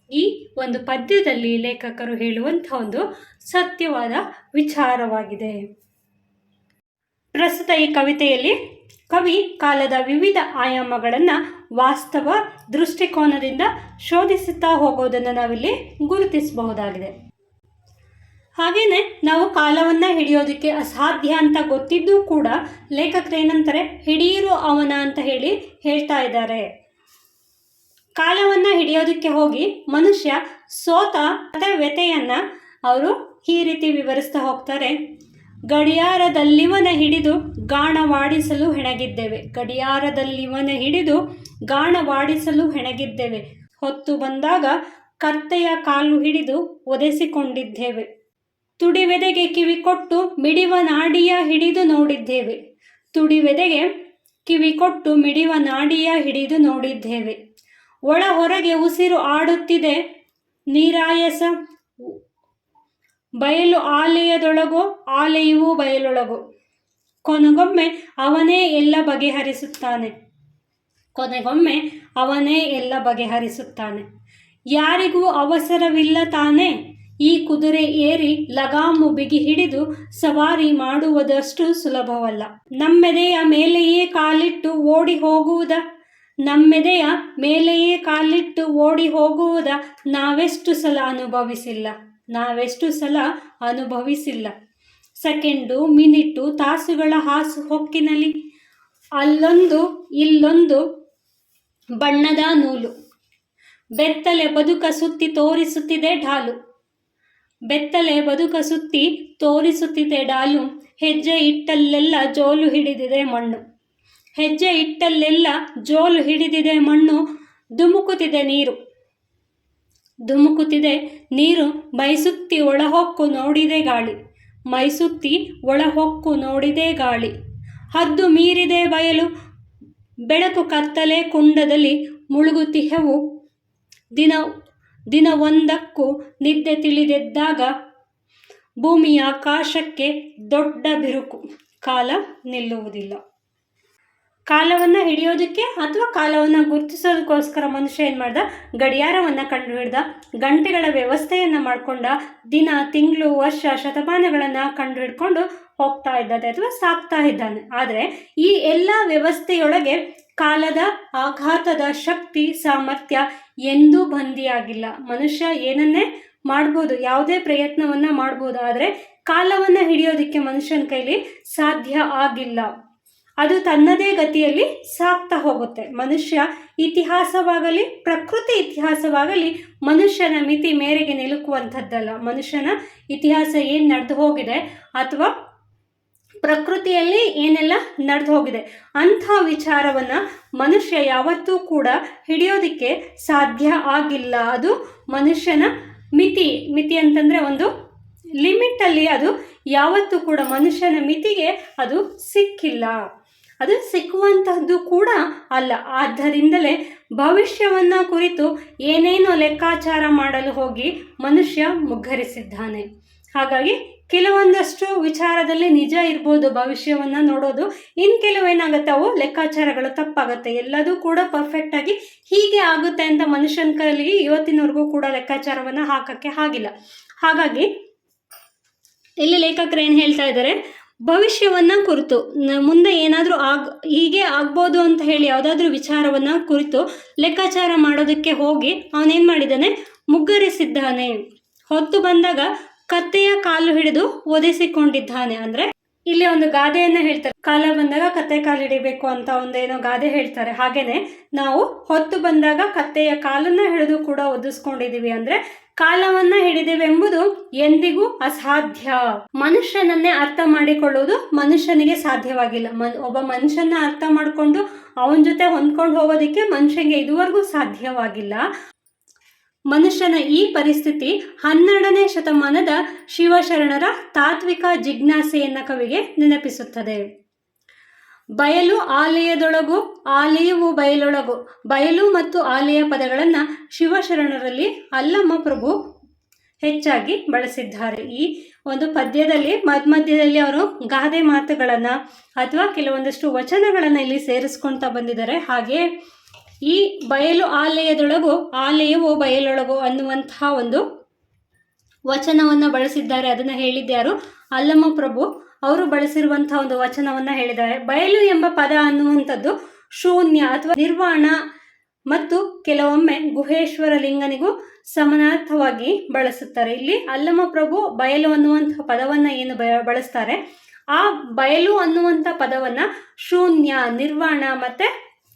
ಈ ಒಂದು ಪದ್ಯದಲ್ಲಿ ಲೇಖಕರು ಹೇಳುವಂಥ ಒಂದು ಸತ್ಯವಾದ ವಿಚಾರವಾಗಿದೆ. ಪ್ರಸ್ತುತ ಈ ಕವಿತೆಯಲ್ಲಿ ಕವಿ ಕಾಲದ ವಿವಿಧ ಆಯಾಮಗಳನ್ನು ವಾಸ್ತವ ದೃಷ್ಟಿಕೋನದಿಂದ ಶೋಧಿಸುತ್ತಾ ಹೋಗೋದನ್ನು ನಾವಿಲ್ಲಿ ಗುರುತಿಸಬಹುದಾಗಿದೆ. ಹಾಗೆಯೇ ನಾವು ಕಾಲವನ್ನು ಹಿಡಿಯೋದಕ್ಕೆ ಅಸಾಧ್ಯ ಅಂತ ಗೊತ್ತಿದ್ದೂ ಕೂಡ ಲೇಖಕರು ಏನಂತಾರೆ, ಹಿಡಿಯಿರು ಅವನ ಅಂತ ಹೇಳ್ತಾ ಇದ್ದಾರೆ. ಕಾಲವನ್ನು ಹಿಡಿಯೋದಕ್ಕೆ ಹೋಗಿ ಮನುಷ್ಯ ಸೋತ ವ್ಯಥೆಯನ್ನು ಅವರು ಈ ರೀತಿ ವಿವರಿಸ್ತಾ ಹೋಗ್ತಾರೆ. ಗಡಿಯಾರದಲ್ಲಿವನ ಹಿಡಿದು ಗಾಣವಾಡಿಸಲು ಹೆಣಗಿದ್ದೇವೆ. ಗಡಿಯಾರದಲ್ಲಿವನ ಹಿಡಿದು ಗಾಣವಾಡಿಸಲು ಹೆಣಗಿದ್ದೇವೆ. ಹೊತ್ತು ಬಂದಾಗ ಕತ್ತೆಯ ಕಾಲು ಹಿಡಿದು ಒದೆಸಿಕೊಂಡಿದ್ದೇವೆ. ತುಡಿವೆದೆಗೆ ಕಿವಿ ಕೊಟ್ಟು ಮಿಡಿವ ನಾಡಿಯ ಹಿಡಿದು ನೋಡಿದ್ದೇವೆ. ತುಡಿವೆದೆಗೆ ಕಿವಿ ಕೊಟ್ಟು ಮಿಡಿವ ನಾಡಿಯ ಹಿಡಿದು ನೋಡಿದ್ದೇವೆ. ಒಳ ಹೊರಗೆ ಉಸಿರು ಆಡುತ್ತಿದೆ ನೀರಾಯಸ. ಬಯಲು ಆಲೆಯದೊಳಗೋ ಆಲೆಯೂ ಬಯಲೊಳಗೋ. ಕೊನೆಗೊಮ್ಮೆ ಅವನೇ ಎಲ್ಲ ಬಗೆಹರಿಸುತ್ತಾನೆ. ಕೊನೆಗೊಮ್ಮೆ ಅವನೇ ಎಲ್ಲ ಬಗೆಹರಿಸುತ್ತಾನೆ. ಯಾರಿಗೂ ಅವಸರವಿಲ್ಲ ತಾನೇ. ಈ ಕುದುರೆ ಏರಿ ಲಗಾಮು ಬಿಗಿ ಹಿಡಿದು ಸವಾರಿ ಮಾಡುವುದಷ್ಟು ಸುಲಭವಲ್ಲ. ನಮ್ಮೆದೆಯ ಮೇಲೆಯೇ ಕಾಲಿಟ್ಟು ಓಡಿ ಹೋಗುವುದ, ನಮ್ಮೆದೆಯ ಮೇಲೆಯೇ ಕಾಲಿಟ್ಟು ಓಡಿ ಹೋಗುವುದ ನಾವೆಷ್ಟು ಸಲ ಅನುಭವಿಸಿಲ್ಲ, ನಾವೆಷ್ಟು ಸಲ ಅನುಭವಿಸಿಲ್ಲ. ಸೆಕೆಂಡು, ಮಿನಿಟು, ತಾಸುಗಳ ಹಾಸು ಹೊಕ್ಕಿನಲ್ಲಿ ಅಲ್ಲೊಂದು ಇಲ್ಲೊಂದು ಬಣ್ಣದ ನೂಲು. ಬೆತ್ತಲೆ ಬದುಕ ಸುತ್ತಿ ತೋರಿಸುತ್ತಿದೆ ಢಾಲು. ಬೆತ್ತಲೆ ಬದುಕ ಸುತ್ತಿ ತೋರಿಸುತ್ತಿದೆ ಡಾಲು. ಹೆಜ್ಜೆ ಇಟ್ಟಲ್ಲೆಲ್ಲ ಜೋಲು ಹಿಡಿದಿದೆ ಮಣ್ಣು. ಹೆಜ್ಜೆ ಇಟ್ಟಲ್ಲೆಲ್ಲ ಜೋಲು ಹಿಡಿದಿದೆ ಮಣ್ಣು. ಧುಮುಕುತ್ತಿದೆ ನೀರು, ಧುಮುಕುತ್ತಿದೆ ನೀರು. ಮೈಸುತ್ತಿ ಒಳಹೊಕ್ಕು ನೋಡಿದೆ ಗಾಳಿ, ಮೈಸುತ್ತಿ ಒಳಹೊಕ್ಕು ನೋಡಿದೆ ಗಾಳಿ. ಹದ್ದು ಮೀರಿದೆ ಬಯಲು, ಬೆಳಕು ಕತ್ತಲೆ ಕುಂಡದಲ್ಲಿ ಮುಳುಗುತ್ತಿಹೆವು. ದಿನವೊಂದಕ್ಕೂ ನಿದ್ದೆ ತಿಳಿದೆದ್ದಾಗ ಭೂಮಿಯ ಆಕಾಶಕ್ಕೆ ದೊಡ್ಡ ಬಿರುಕು. ಕಾಲ ನಿಲ್ಲುವುದಿಲ್ಲ. ಕಾಲವನ್ನು ಹಿಡಿಯೋದಕ್ಕೆ ಅಥವಾ ಕಾಲವನ್ನು ಗುರುತಿಸೋದಕ್ಕೋಸ್ಕರ ಮನುಷ್ಯ ಏನು ಮಾಡ್ದ, ಗಡಿಯಾರವನ್ನು ಕಂಡುಹಿಡ್ದ, ಗಂಟೆಗಳ ವ್ಯವಸ್ಥೆಯನ್ನು ಮಾಡಿಕೊಂಡ, ದಿನ, ತಿಂಗಳು, ವರ್ಷ, ಶತಮಾನಗಳನ್ನು ಕಂಡುಹಿಡ್ಕೊಂಡು ಹೋಗ್ತಾ ಇದ್ದಾನೆ ಅಥವಾ ಸಾಕ್ತಾ ಇದ್ದಾನೆ. ಆದರೆ ಈ ಎಲ್ಲ ವ್ಯವಸ್ಥೆಯೊಳಗೆ ಕಾಲದ ಆಘಾತದ ಶಕ್ತಿ, ಸಾಮರ್ಥ್ಯ ಎಂದೂ ಬಂದಿಯಾಗಿಲ್ಲ. ಮನುಷ್ಯ ಏನನ್ನೇ ಮಾಡ್ಬೋದು, ಯಾವುದೇ ಪ್ರಯತ್ನವನ್ನು ಮಾಡ್ಬೋದು, ಆದರೆ ಕಾಲವನ್ನು ಹಿಡಿಯೋದಕ್ಕೆ ಮನುಷ್ಯನ ಕೈಲಿ ಸಾಧ್ಯ ಆಗಿಲ್ಲ. ಅದು ತನ್ನದೇ ಗತಿಯಲ್ಲಿ ಸಾಗ್ತಾ ಹೋಗುತ್ತೆ. ಮನುಷ್ಯ ಇತಿಹಾಸವಾಗಲಿ ಪ್ರಕೃತಿ ಇತಿಹಾಸವಾಗಲಿ ಮನುಷ್ಯನ ಮಿತಿ ಮೇರೆಗೆ ನಿಲುಕುವಂಥದ್ದಲ್ಲ. ಮನುಷ್ಯನ ಇತಿಹಾಸ ಏನು ನಡೆದು ಹೋಗಿದೆ ಅಥವಾ ಪ್ರಕೃತಿಯಲ್ಲಿ ಏನೆಲ್ಲ ನಡೆದು ಹೋಗಿದೆ ಅಂಥ ವಿಚಾರವನ್ನು ಮನುಷ್ಯ ಯಾವತ್ತೂ ಕೂಡ ಹಿಡಿಯೋದಕ್ಕೆ ಸಾಧ್ಯ ಆಗಿಲ್ಲ. ಅದು ಮನುಷ್ಯನ ಮಿತಿ ಅಂತಂದರೆ ಒಂದು ಲಿಮಿಟಲ್ಲಿ ಅದು ಯಾವತ್ತೂ ಕೂಡ ಮನುಷ್ಯನ ಮಿತಿಗೆ ಅದು ಸಿಕ್ಕಿಲ್ಲ, ಅದು ಸಿಕ್ಕುವಂತಹದ್ದು ಕೂಡ ಅಲ್ಲ. ಆದ್ದರಿಂದಲೇ ಭವಿಷ್ಯವನ್ನು ಕುರಿತು ಏನೇನೋ ಲೆಕ್ಕಾಚಾರ ಮಾಡಲು ಹೋಗಿ ಮನುಷ್ಯ ಮುಗ್ಗರಿಸಿದ್ದಾನೆ. ಹಾಗಾಗಿ ಕೆಲವೊಂದಷ್ಟು ವಿಚಾರದಲ್ಲಿ ನಿಜ ಇರ್ಬೋದು ಭವಿಷ್ಯವನ್ನು ನೋಡೋದು, ಇನ್ನು ಕೆಲವೇನಾಗುತ್ತೆ ಅವು ಲೆಕ್ಕಾಚಾರಗಳು ತಪ್ಪಾಗುತ್ತೆ. ಎಲ್ಲದೂ ಕೂಡ ಪರ್ಫೆಕ್ಟ್ ಆಗಿ ಹೀಗೆ ಆಗುತ್ತೆ ಅಂತ ಮನುಷ್ಯನ ಕೈಲಿ ಇವತ್ತಿನವರೆಗೂ ಕೂಡ ಲೆಕ್ಕಾಚಾರವನ್ನು ಹಾಕಕ್ಕೆ ಆಗಿಲ್ಲ. ಹಾಗಾಗಿ ಇಲ್ಲಿ ಲೇಖಕರು ಏನು ಹೇಳ್ತಾ ಇದ್ದಾರೆ, ಭವಿಷ್ಯವನ್ನು ಕುರಿತು ಮುಂದೆ ಏನಾದರೂ ಹೀಗೆ ಆಗ್ಬೋದು ಅಂತ ಹೇಳಿ ಯಾವುದಾದ್ರೂ ವಿಚಾರವನ್ನು ಕುರಿತು ಲೆಕ್ಕಾಚಾರ ಮಾಡೋದಕ್ಕೆ ಹೋಗಿ ಅವನೇನು ಮಾಡಿದ್ದಾನೆ, ಮುಗ್ಗರಿಸಿದ್ದಾನೆ. ಹೊತ್ತು ಬಂದಾಗ ಕತ್ತೆಯ ಕಾಲು ಹಿಡಿದು ಒದಿಸಿಕೊಂಡಿದ್ದಾನೆ. ಅಂದರೆ ಇಲ್ಲಿ ಒಂದು ಗಾದೆಯನ್ನು ಹೇಳ್ತಾರೆ, ಕಾಲ ಬಂದಾಗ ಕತ್ತೆ ಕಾಲು ಹಿಡಿಬೇಕು ಅಂತ ಒಂದೇನೋ ಗಾದೆ ಹೇಳ್ತಾರೆ. ಹಾಗೇನೆ ನಾವು ಹೊತ್ತು ಬಂದಾಗ ಕತ್ತೆಯ ಕಾಲನ್ನು ಹಿಡಿದು ಕೂಡ ಒದಿಸ್ಕೊಂಡಿದ್ದೀವಿ. ಅಂದರೆ ಕಾಲವನ್ನ ಹಿಡಿದೆವೆಂಬುದು ಎಂದಿಗೂ ಅಸಾಧ್ಯ. ಮನುಷ್ಯನನ್ನೇ ಅರ್ಥ ಮಾಡಿಕೊಳ್ಳುವುದು ಮನುಷ್ಯನಿಗೆ ಸಾಧ್ಯವಾಗಿಲ್ಲ. ಒಬ್ಬ ಮನುಷ್ಯನ ಅರ್ಥ ಮಾಡಿಕೊಂಡು ಅವನ ಜೊತೆ ಹೊಂದ್ಕೊಂಡು ಹೋಗೋದಕ್ಕೆ ಮನುಷ್ಯನಿಗೆ ಇದುವರೆಗೂ ಸಾಧ್ಯವಾಗಿಲ್ಲ. ಮನುಷ್ಯನ ಈ ಪರಿಸ್ಥಿತಿ 12ನೇ ಶತಮಾನದ ಶಿವಶರಣರ ತಾತ್ವಿಕ ಜಿಜ್ಞಾಸೆಯನ್ನ ಕವಿಗೆ ನೆನಪಿಸುತ್ತದೆ. ಬಯಲು ಆಲಯದೊಳಗು, ಆಲಯವು ಬಯಲೊಳಗು. ಬಯಲು ಮತ್ತು ಆಲಯ ಪದಗಳನ್ನು ಶಿವಶರಣರಲ್ಲಿ ಅಲ್ಲಮ್ಮ ಪ್ರಭು ಹೆಚ್ಚಾಗಿ ಬಳಸಿದ್ದಾರೆ. ಈ ಒಂದು ಪದ್ಯದಲ್ಲಿ ಮಧ್ಯದಲ್ಲಿ ಅವರು ಗಾದೆ ಮಾತುಗಳನ್ನು ಅಥವಾ ಕೆಲವೊಂದಷ್ಟು ವಚನಗಳನ್ನು ಇಲ್ಲಿ ಸೇರಿಸ್ಕೊಳ್ತಾ ಬಂದಿದ್ದಾರೆ. ಹಾಗೆ ಈ ಬಯಲು ಆಲಯದೊಳಗು, ಆಲಯವು ಬಯಲೊಳಗು ಅನ್ನುವಂತಹ ಒಂದು ವಚನವನ್ನು ಬಳಸಿದ್ದಾರೆ. ಅದನ್ನು ಹೇಳಿದ್ಯಾರು, ಅಲ್ಲಮ್ಮ ಪ್ರಭು ಅವರು ಬಳಸಿರುವಂತಹ ಒಂದು ವಚನವನ್ನು ಹೇಳಿದ್ದಾರೆ. ಬಯಲು ಎಂಬ ಪದ ಅನ್ನುವಂಥದ್ದು ಶೂನ್ಯ ಅಥವಾ ನಿರ್ವಾಣ ಮತ್ತು ಕೆಲವೊಮ್ಮೆ ಗುಹೇಶ್ವರ ಲಿಂಗನಿಗೂ ಸಮಾನಾರ್ಥವಾಗಿ ಬಳಸುತ್ತಾರೆ. ಇಲ್ಲಿ ಅಲ್ಲಮ್ಮ ಪ್ರಭು ಬಯಲು ಅನ್ನುವಂತಹ ಪದವನ್ನು ಏನು ಬಳಸ್ತಾರೆ, ಆ ಬಯಲು ಅನ್ನುವಂಥ ಪದವನ್ನು ಶೂನ್ಯ, ನಿರ್ವಾಣ ಮತ್ತು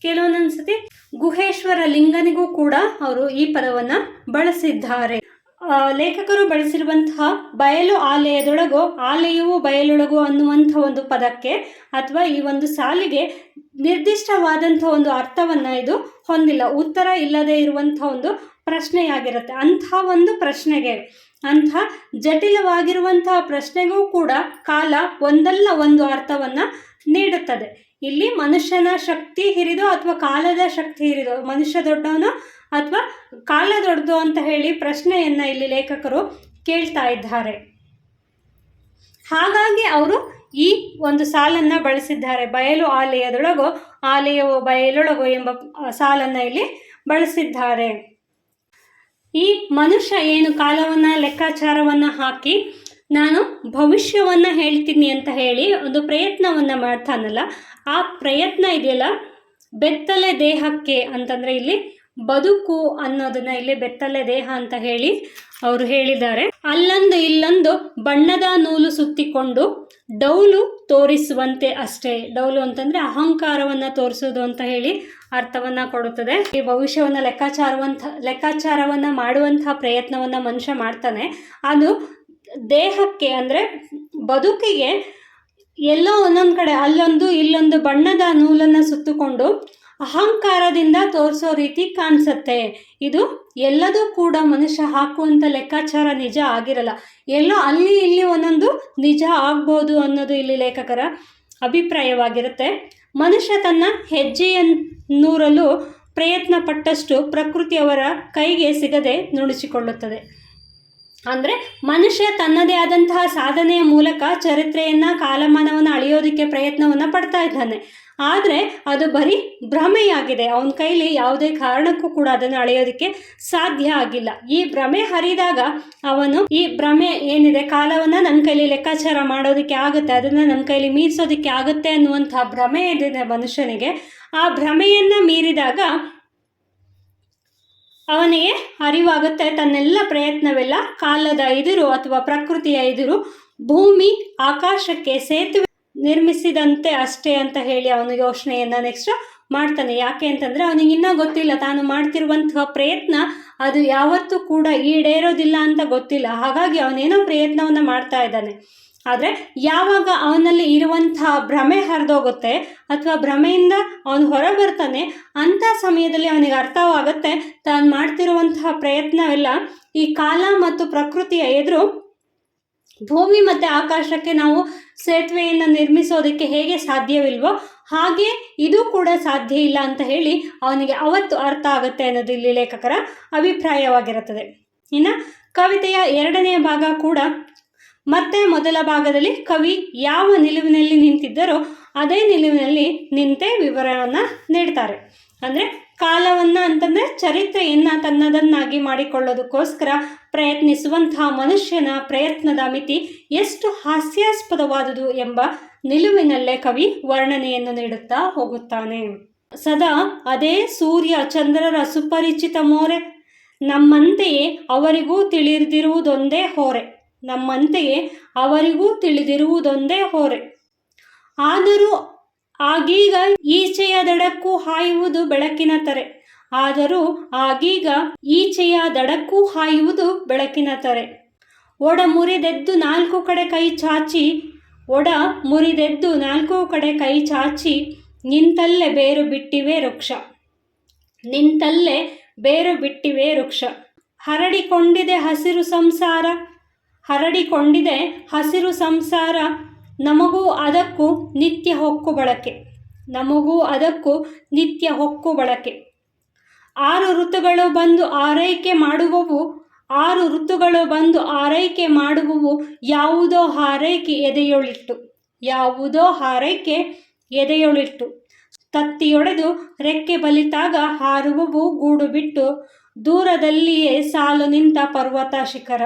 ಕೆಲವೊಂದೊಂದ್ಸತಿ ಗುಹೇಶ್ವರ ಲಿಂಗನಿಗೂ ಕೂಡ ಅವರು ಈ ಪದವನ್ನು ಬಳಸಿದ್ದಾರೆ. ಲೇಖಕರು ಬಳಸಿರುವಂತಹ ಬಯಲು ಆಲಯದೊಳಗು, ಆಲಯವು ಬಯಲೊಳಗು ಅನ್ನುವಂಥ ಒಂದು ಪದಕ್ಕೆ ಅಥವಾ ಈ ಒಂದು ಸಾಲಿಗೆ ನಿರ್ದಿಷ್ಟವಾದಂಥ ಒಂದು ಅರ್ಥವನ್ನು ಇದು ಹೊಂದಿಲ್ಲ. ಉತ್ತರ ಇಲ್ಲದೆ ಇರುವಂಥ ಒಂದು ಪ್ರಶ್ನೆಯಾಗಿರುತ್ತೆ. ಅಂಥ ಒಂದು ಪ್ರಶ್ನೆಗೆ, ಅಂಥ ಜಟಿಲವಾಗಿರುವಂತಹ ಪ್ರಶ್ನೆಗೂ ಕೂಡ ಕಾಲ ಒಂದಲ್ಲ ಒಂದು ಅರ್ಥವನ್ನು ನೀಡುತ್ತದೆ. ಇಲ್ಲಿ ಮನುಷ್ಯನ ಶಕ್ತಿ ಹಿರಿದು ಅಥವಾ ಕಾಲದ ಶಕ್ತಿ ಹಿರಿದು, ಮನುಷ್ಯ ದೊಡ್ಡವನು ಅಥವಾ ಕಾಲ ದೊಡ್ಡದು ಅಂತ ಹೇಳಿ ಪ್ರಶ್ನೆಯನ್ನು ಇಲ್ಲಿ ಲೇಖಕರು ಕೇಳ್ತಾ ಇದ್ದಾರೆ. ಹಾಗಾಗಿ ಅವರು ಈ ಒಂದು ಸಾಲನ್ನು ಬಳಸಿದ್ದಾರೆ. ಬಯಲು ಆಲಯದೊಳಗೋ, ಆಲಯವು ಬಯಲೊಳಗೋ ಎಂಬ ಸಾಲನ್ನು ಇಲ್ಲಿ ಬಳಸಿದ್ದಾರೆ. ಈ ಮನುಷ್ಯ ಏನು ಕಾಲವನ್ನು ಲೆಕ್ಕಾಚಾರವನ್ನು ಹಾಕಿ ನಾನು ಭವಿಷ್ಯವನ್ನು ಹೇಳ್ತೀನಿ ಅಂತ ಹೇಳಿ ಒಂದು ಪ್ರಯತ್ನವನ್ನು ಮಾಡ್ತಾನಲ್ಲ, ಆ ಪ್ರಯತ್ನ ಇದೆಯಲ್ಲ ಬೆತ್ತಲೆ ದೇಹಕ್ಕೆ ಅಂತಂದರೆ ಇಲ್ಲಿ ಬದುಕು ಅನ್ನೋದನ್ನ ಇಲ್ಲಿ ಬೆತ್ತಲೆ ದೇಹ ಅಂತ ಹೇಳಿ ಅವರು ಹೇಳಿದ್ದಾರೆ. ಅಲ್ಲೊಂದು ಇಲ್ಲೊಂದು ಬಣ್ಣದ ನೂಲು ಸುತ್ತಿಕೊಂಡು ಡೌಲು ತೋರಿಸುವಂತೆ ಅಷ್ಟೇ. ಡೌಲು ಅಂತಂದರೆ ಅಹಂಕಾರವನ್ನು ತೋರಿಸೋದು ಅಂತ ಹೇಳಿ ಅರ್ಥವನ್ನು ಕೊಡುತ್ತದೆ. ಈ ಭವಿಷ್ಯವನ್ನು ಲೆಕ್ಕಾಚಾರವನ್ನು ಮಾಡುವಂತಹ ಪ್ರಯತ್ನವನ್ನು ಮನುಷ್ಯ ಮಾಡ್ತಾನೆ. ಅದು ದೇಹಕ್ಕೆ ಅಂದರೆ ಬದುಕಿಗೆ ಎಲ್ಲೋ ಒಂದೊಂದು ಕಡೆ ಅಲ್ಲೊಂದು ಇಲ್ಲೊಂದು ಬಣ್ಣದ ನೂಲನ್ನು ಸುತ್ತುಕೊಂಡು ಅಹಂಕಾರದಿಂದ ತೋರಿಸೋ ರೀತಿ ಕಾಣಿಸುತ್ತೆ. ಇದು ಎಲ್ಲದೂ ಕೂಡ ಮನುಷ್ಯ ಹಾಕುವಂಥ ಲೆಕ್ಕಾಚಾರ ನಿಜ ಆಗಿರಲ್ಲ. ಎಲ್ಲೋ ಅಲ್ಲಿ ಇಲ್ಲಿ ಒಂದೊಂದು ನಿಜ ಆಗ್ಬೋದು ಅನ್ನೋದು ಇಲ್ಲಿ ಲೇಖಕರ ಅಭಿಪ್ರಾಯವಾಗಿರುತ್ತೆ. ಮನುಷ್ಯ ತನ್ನ ಹೆಜ್ಜೆಯನ್ನೂರಲು ಪ್ರಯತ್ನ ಪಟ್ಟಷ್ಟು ಪ್ರಕೃತಿಯವರ ಕೈಗೆ ಸಿಗದೆ ನುಣುಚಿಕೊಳ್ಳುತ್ತದೆ. ಅಂದರೆ ಮನುಷ್ಯ ತನ್ನದೇ ಆದಂತಹ ಸಾಧನೆಯ ಮೂಲಕ ಚರಿತ್ರೆಯನ್ನು, ಕಾಲಮಾನವನ್ನು ಅಳೆಯೋದಕ್ಕೆ ಪ್ರಯತ್ನವನ್ನು ಪಡ್ತಾ ಇದ್ದಾನೆ. ಆದರೆ ಅದು ಬರೀ ಭ್ರಮೆಯಾಗಿದೆ. ಅವನ ಕೈಲಿ ಯಾವುದೇ ಕಾರಣಕ್ಕೂ ಕೂಡ ಅದನ್ನು ಅಳೆಯೋದಕ್ಕೆ ಸಾಧ್ಯ ಆಗಿಲ್ಲ. ಈ ಭ್ರಮೆ ಹರಿದಾಗ ಅವನು ಈ ಭ್ರಮೆ ಏನಿದೆ, ಕಾಲವನ್ನು ನನ್ನ ಕೈಲಿ ಲೆಕ್ಕಾಚಾರ ಮಾಡೋದಕ್ಕೆ ಆಗುತ್ತೆ, ಅದನ್ನು ನನ್ನ ಕೈಲಿ ಮೀರಿಸೋದಕ್ಕೆ ಆಗುತ್ತೆ ಅನ್ನುವಂಥ ಭ್ರಮೆ ಇದೆ ಮನುಷ್ಯನಿಗೆ. ಆ ಭ್ರಮೆಯನ್ನು ಮೀರಿದಾಗ ಅವನಿಗೆ ಅರಿವಾಗುತ್ತೆ ತನ್ನೆಲ್ಲ ಪ್ರಯತ್ನವೆಲ್ಲ ಕಾಲದ ಎದುರು ಅಥವಾ ಪ್ರಕೃತಿಯ ಎದುರು ಭೂಮಿ ಆಕಾಶಕ್ಕೆ ಸೇತುವೆ ನಿರ್ಮಿಸಿದಂತೆ ಅಷ್ಟೇ ಅಂತ ಹೇಳಿ ಅವನಿಗೆ ಯೋಚನೆಯನ್ನು ನೆಕ್ಸ್ಟ್ ಮಾಡ್ತಾನೆ. ಯಾಕೆ ಅಂತಂದರೆ ಅವನಿಗೆ ಇನ್ನೂ ಗೊತ್ತಿಲ್ಲ, ತಾನು ಮಾಡ್ತಿರುವಂತಹ ಪ್ರಯತ್ನ ಅದು ಯಾವತ್ತೂ ಕೂಡ ಈಡೇರೋದಿಲ್ಲ ಅಂತ ಗೊತ್ತಿಲ್ಲ. ಹಾಗಾಗಿ ಅವನೇನೋ ಪ್ರಯತ್ನವನ್ನು ಮಾಡ್ತಾ ಇದ್ದಾನೆ. ಆದರೆ ಯಾವಾಗ ಅವನಲ್ಲಿ ಇರುವಂತಹ ಭ್ರಮೆ ಹರಿದೋಗುತ್ತೆ ಅಥವಾ ಭ್ರಮೆಯಿಂದ ಅವನು ಹೊರ ಬರ್ತಾನೆ, ಅಂಥ ಸಮಯದಲ್ಲಿ ಅವನಿಗೆ ಅರ್ಥವಾಗುತ್ತೆ ತಾನು ಮಾಡ್ತಿರುವಂತಹ ಪ್ರಯತ್ನವೆಲ್ಲ ಈ ಕಾಲ ಮತ್ತು ಪ್ರಕೃತಿಯ ಎದುರು ಭೂಮಿ ಮತ್ತು ಆಕಾಶಕ್ಕೆ ನಾವು ಸೇತುವೆಯನ್ನು ನಿರ್ಮಿಸೋದಕ್ಕೆ ಹೇಗೆ ಸಾಧ್ಯವಿಲ್ವೋ ಹಾಗೆ ಇದು ಕೂಡ ಸಾಧ್ಯ ಇಲ್ಲ ಅಂತ ಹೇಳಿ ಅವನಿಗೆ ಅವತ್ತು ಅರ್ಥ ಆಗುತ್ತೆ ಅನ್ನೋದು ಇಲ್ಲಿ ಲೇಖಕರ ಅಭಿಪ್ರಾಯವಾಗಿರುತ್ತದೆ. ಇನ್ನು ಕವಿತೆಯ 2ನೇ ಭಾಗ ಕೂಡ ಮತ್ತೆ ಮೊದಲ ಭಾಗದಲ್ಲಿ ಕವಿ ಯಾವ ನಿಲುವಿನಲ್ಲಿ ನಿಂತಿದ್ದರೋ ಅದೇ ನಿಲುವಿನಲ್ಲಿ ನಿಂತೇ ವಿವರವನ್ನು ನೀಡ್ತಾರೆ. ಅಂದರೆ ಕಾಲವನ್ನು ಅಂತಂದರೆ ಚರಿತ್ರೆಯನ್ನು ತನ್ನದನ್ನಾಗಿ ಮಾಡಿಕೊಳ್ಳೋದಕ್ಕೋಸ್ಕರ ಪ್ರಯತ್ನಿಸುವಂತಹ ಮನುಷ್ಯನ ಪ್ರಯತ್ನದ ಮಿತಿ ಎಷ್ಟು ಹಾಸ್ಯಾಸ್ಪದವಾದುದು ಎಂಬ ನಿಲುವಿನಲ್ಲೇ ಕವಿ ವರ್ಣನೆಯನ್ನು ನೀಡುತ್ತಾ ಹೋಗುತ್ತಾನೆ. ಸದಾ ಅದೇ ಸೂರ್ಯ ಚಂದ್ರರ ಸುಪರಿಚಿತ ಮೋರೆ, ನಮ್ಮಂತೆಯೇ ಅವರಿಗೂ ತಿಳಿದಿರುವುದೊಂದೇ ಹೊರೆ, ನಮ್ಮಂತೆಯೇ ಅವರಿಗೂ ತಿಳಿದಿರುವುದೊಂದೇ ಹೊರೆ. ಆದರೂ ಆಗೀಗ ಈಚೆಯ ದಡಕ್ಕೂ ಹಾಯುವುದು ಬೆಳಕಿನ ತಾರೆ, ಆದರೂ ಆಗೀಗ ಈಚೆಯ ದಡಕ್ಕೂ ಹಾಯುವುದು ಬೆಳಕಿನ ತಾರೆ. ಒಡ ಮುರಿದೆದ್ದು ನಾಲ್ಕು ಕಡೆ ಕೈ ಚಾಚಿ, ಒಡ ಮುರಿದೆದ್ದು ನಾಲ್ಕು ಕಡೆ ಕೈ ಚಾಚಿ, ನಿಂತಲ್ಲೇ ಬೇರು ಬಿಟ್ಟಿವೆ ವೃಕ್ಷ, ನಿಂತಲ್ಲೇ ಬೇರು ಬಿಟ್ಟಿವೆ ವೃಕ್ಷ. ಹರಡಿಕೊಂಡಿದೆ ಹಸಿರು ಸಂಸಾರ, ಹರಡಿಕೊಂಡಿದೆ ಹಸಿರು ಸಂಸಾರ, ನಮಗೂ ಅದಕ್ಕೂ ನಿತ್ಯ ಹೊಕ್ಕು ಬಳಕೆ, ನಮಗೂ ಅದಕ್ಕೂ ನಿತ್ಯ ಹೊಕ್ಕು ಬಳಕೆ. ಆರು ಋತುಗಳು ಬಂದು ಆರೈಕೆ ಮಾಡುವವು, ಆರು ಋತುಗಳು ಬಂದು ಆರೈಕೆ ಮಾಡುವವು, ಯಾವುದೋ ಹಾರೈಕೆ ಎದೆಯೊಳಿಟ್ಟು, ಯಾವುದೋ ಹಾರೈಕೆ ಎದೆಯೊಳಿಟ್ಟು. ತತ್ತಿಯೊಡೆದು ರೆಕ್ಕೆ ಬಲಿತಾಗ ಹಾರುವವು ಗೂಡು ಬಿಟ್ಟು, ದೂರದಲ್ಲಿಯೇ ಸಾಲು ನಿಂತ ಪರ್ವತ ಶಿಖರ,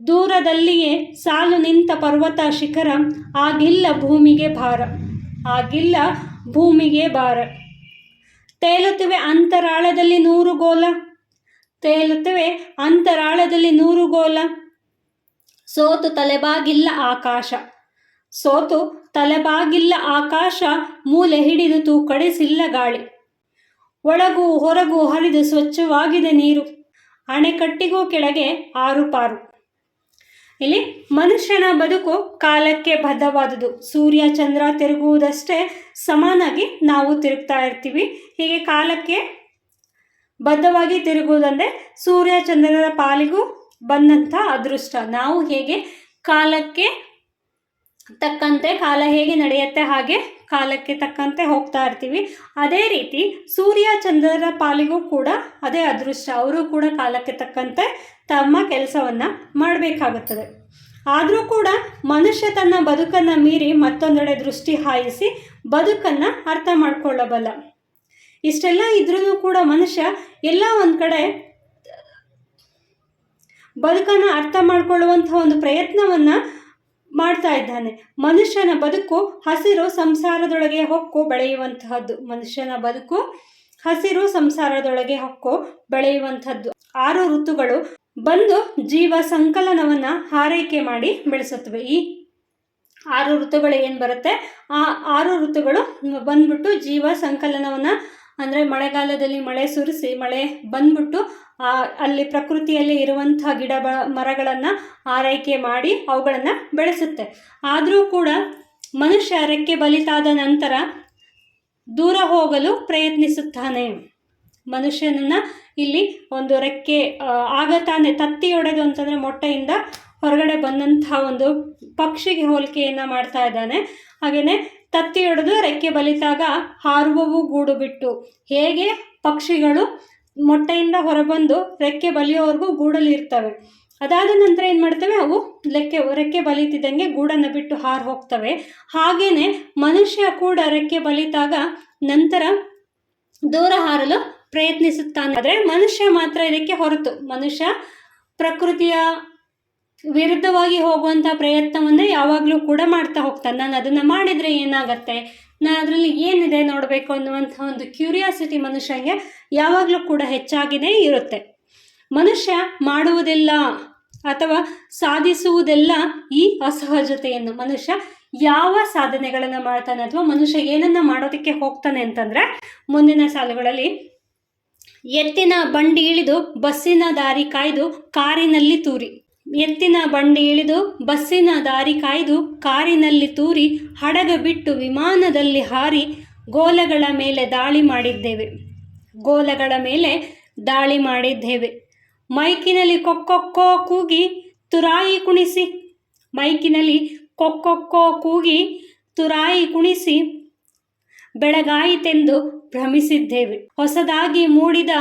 ದೂರದಲ್ಲಿಯೇ ಸಾಲು ನಿಂತ ಪರ್ವತ ಶಿಖರ. ಆಗಿಲ್ಲ ಭೂಮಿಗೆ ಭಾರ, ಆಗಿಲ್ಲ ಭೂಮಿಗೆ ಭಾರ. ತೇಲುತ್ತಿವೆ ಅಂತರಾಳದಲ್ಲಿ ನೂರು ಗೋಲ, ತೇಲುತ್ತಿವೆ ಅಂತರಾಳದಲ್ಲಿ ನೂರು ಗೋಲ. ಸೋತು ತಲೆಬಾಗಿಲ್ಲ ಆಕಾಶ, ಸೋತು ತಲೆಬಾಗಿಲ್ಲ ಆಕಾಶ, ಮೂಲೆ ಹಿಡಿದು ತೂಕಡಿಸಿಲ್ಲ ಗಾಳಿ. ಒಳಗೂ ಹೊರಗೂ ಹರಿದು ಸ್ವಚ್ಛವಾಗಿದೆ ನೀರು, ಅಣೆಕಟ್ಟಿಗೂ ಕೆಳಗೆ ಆರುಪಾರು. ಇಲ್ಲಿ ಮನುಷ್ಯನ ಬದುಕು ಕಾಲಕ್ಕೆ ಬದ್ಧವಾದುದು. ಸೂರ್ಯ ಚಂದ್ರ ತಿರುಗುವುದಷ್ಟೇ ಸಮಾನಾಗಿ ನಾವು ತಿರುಗ್ತಾ ಇರ್ತೀವಿ. ಹೀಗೆ ಕಾಲಕ್ಕೆ ಬದ್ಧವಾಗಿ ತಿರುಗುವುದಂದರೆ ಸೂರ್ಯ ಚಂದ್ರರ ಪಾಲಿಗೂ ಬಂದಂಥ ಅದೃಷ್ಟ. ನಾವು ಹೇಗೆ ಕಾಲಕ್ಕೆ ತಕ್ಕಂತೆ, ಕಾಲ ಹೇಗೆ ನಡೆಯುತ್ತೆ ಹಾಗೆ ಕಾಲಕ್ಕೆ ತಕ್ಕಂತೆ ಹೋಗ್ತಾ ಇರ್ತೀವಿ. ಅದೇ ರೀತಿ ಸೂರ್ಯ ಚಂದ್ರರ ಪಾಲಿಗೂ ಕೂಡ ಅದೇ ಅದೃಷ್ಟ. ಅವರು ಕೂಡ ಕಾಲಕ್ಕೆ ತಕ್ಕಂತೆ ತಮ್ಮ ಕೆಲಸವನ್ನು ಮಾಡಬೇಕಾಗುತ್ತದೆ. ಆದರೂ ಕೂಡ ಮನುಷ್ಯ ತನ್ನ ಬದುಕನ್ನು ಮೀರಿ ಮತ್ತೊಂದೆಡೆ ದೃಷ್ಟಿ ಹಾಯಿಸಿ ಬದುಕನ್ನು ಅರ್ಥ ಮಾಡಿಕೊಳ್ಳಬಲ್ಲ. ಇಷ್ಟೆಲ್ಲ ಇದ್ರೂ ಕೂಡ ಮನುಷ್ಯ ಎಲ್ಲ ಒಂದು ಕಡೆ ಬದುಕನ್ನು ಅರ್ಥ ಮಾಡಿಕೊಳ್ಳುವಂಥ ಒಂದು ಪ್ರಯತ್ನವನ್ನು ಮಾಡ್ತಾ ಇದ್ದಾನೆ. ಮನುಷ್ಯನ ಬದುಕು ಹಸಿರು ಸಂಸಾರದೊಳಗೆ ಹೊಕ್ಕು ಬೆಳೆಯುವಂತಹದ್ದು. ಮನುಷ್ಯನ ಬದುಕು ಹಸಿರು ಸಂಸಾರದೊಳಗೆ ಹೊಕ್ಕು ಬೆಳೆಯುವಂಥದ್ದು. 6 ಋತುಗಳು ಬಂದು ಜೀವ ಸಂಕಲನವನ್ನು ಹಾರೈಕೆ ಮಾಡಿ ಬೆಳೆಸುತ್ತವೆ. ಈ 6 ಋತುಗಳು ಏನು ಬರುತ್ತೆ, ಆ 6 ಋತುಗಳು ಬಂದ್ಬಿಟ್ಟು ಜೀವ ಸಂಕಲನವನ್ನು, ಅಂದರೆ ಮಳೆಗಾಲದಲ್ಲಿ ಮಳೆ ಸುರಿಸಿ ಮಳೆ ಬಂದ್ಬಿಟ್ಟು ಅಲ್ಲಿ ಪ್ರಕೃತಿಯಲ್ಲಿ ಇರುವಂಥ ಗಿಡ ಮರಗಳನ್ನು ಆರೈಕೆ ಮಾಡಿ ಅವುಗಳನ್ನು ಬೆಳೆಸುತ್ತೆ. ಆದರೂ ಕೂಡ ಮನುಷ್ಯ ರೆಕ್ಕೆ ಬಲಿತಾದ ನಂತರ ದೂರ ಹೋಗಲು ಪ್ರಯತ್ನಿಸುತ್ತಾನೆ. ಮನುಷ್ಯನನ್ನು ಇಲ್ಲಿ ಒಂದು ರೆಕ್ಕೆ ಆಗತಾನೆ ತತ್ತಿಯೊಡೆದು ಅಂತಂದರೆ ಮೊಟ್ಟೆಯಿಂದ ಹೊರಗಡೆ ಬಂದಂಥ ಒಂದು ಪಕ್ಷಿಗೆ ಹೋಲಿಕೆಯನ್ನು ಮಾಡ್ತಾ ಇದ್ದಾನೆ. ಹಾಗೆಯೇ ತತ್ತಿಯೊಡೆದು ರೆಕ್ಕೆ ಬಲಿತಾಗ ಹಾರುವವು ಗೂಡು ಬಿಟ್ಟು. ಹೇಗೆ ಪಕ್ಷಿಗಳು ಮೊಟ್ಟೆಯಿಂದ ಹೊರಬಂದು ರೆಕ್ಕೆ ಬಲಿಯೋವರೆಗೂ ಗೂಡಲ್ಲಿ ಇರ್ತವೆ. ಅದಾದ ನಂತರ ಏನು ಮಾಡ್ತವೆ, ಅವು ರೆಕ್ಕೆ ಬಲಿತಿದ್ದಂಗೆ ಗೂಡನ್ನು ಬಿಟ್ಟು ಹಾರು ಹೋಗ್ತವೆ. ಹಾಗೆಯೇ ಮನುಷ್ಯ ಕೂಡ ರೆಕ್ಕೆ ಬಲಿತಾಗ ನಂತರ ದೂರ ಹಾರಲು ಪ್ರಯತ್ನಿಸುತ್ತಾನೆ. ಆದರೆ ಮನುಷ್ಯ ಮಾತ್ರ ಇದಕ್ಕೆ ಹೊರತು. ಮನುಷ್ಯ ಪ್ರಕೃತಿಯ ವಿರುದ್ಧವಾಗಿ ಹೋಗುವಂಥ ಪ್ರಯತ್ನವನ್ನೇ ಯಾವಾಗಲೂ ಕೂಡ ಮಾಡ್ತಾ ಹೋಗ್ತಾನೆ. ನಾನು ಅದನ್ನು ಮಾಡಿದರೆ ಏನಾಗತ್ತೆ, ನಾನು ಅದರಲ್ಲಿ ಏನಿದೆ ನೋಡಬೇಕು ಅನ್ನುವಂಥ ಒಂದು ಕ್ಯೂರಿಯಾಸಿಟಿ ಮನುಷ್ಯನಿಗೆ ಯಾವಾಗಲೂ ಕೂಡ ಹೆಚ್ಚಾಗಿಯೇ ಇರುತ್ತೆ. ಮನುಷ್ಯ ಮಾಡುವುದೆಲ್ಲ ಅಥವಾ ಸಾಧಿಸುವುದೆಲ್ಲ ಈ ಅಸಹಜತೆಯನ್ನು. ಮನುಷ್ಯ ಯಾವ ಸಾಧನೆಗಳನ್ನು ಮಾಡ್ತಾನೆ ಅಥವಾ ಮನುಷ್ಯ ಏನನ್ನು ಮಾಡೋದಕ್ಕೆ ಹೋಗ್ತಾನೆ ಅಂತಂದರೆ, ಮುಂದಿನ ಸಾಲುಗಳಲ್ಲಿ ಎತ್ತಿನ ಬಂಡಿ ಇಳಿದು ಬಸ್ಸಿನ ದಾರಿ ಕಾಯ್ದು ಕಾರಿನಲ್ಲಿ ತೂರಿ, ಎತ್ತಿನ ಬಂಡಿ ಇಳಿದು ಬಸ್ಸಿನ ದಾರಿ ಕಾಯ್ದು ಕಾರಿನಲ್ಲಿ ತೂರಿ, ಹಡಗ ಬಿಟ್ಟು ವಿಮಾನದಲ್ಲಿ ಹಾರಿ ಗೋಲಗಳ ಮೇಲೆ ದಾಳಿ ಮಾಡಿದ್ದೇವೆ, ಗೋಲಗಳ ಮೇಲೆ ದಾಳಿ ಮಾಡಿದ್ದೇವೆ. ಮೈಕಿನಲ್ಲಿ ಕೊಕ್ಕೊಕ್ಕೋ ಕೂಗಿ ತುರಾಯಿ ಕುಣಿಸಿ, ಮೈಕಿನಲ್ಲಿ ಕೊಕ್ಕೊಕ್ಕೋ ಕೂಗಿ ತುರಾಯಿ ಕುಣಿಸಿ ಬೆಳಗಾಯಿತೆಂದು ಭ್ರಮಿಸಿದ್ದೇವೆ. ಹೊಸದಾಗಿ ಮೂಡಿದ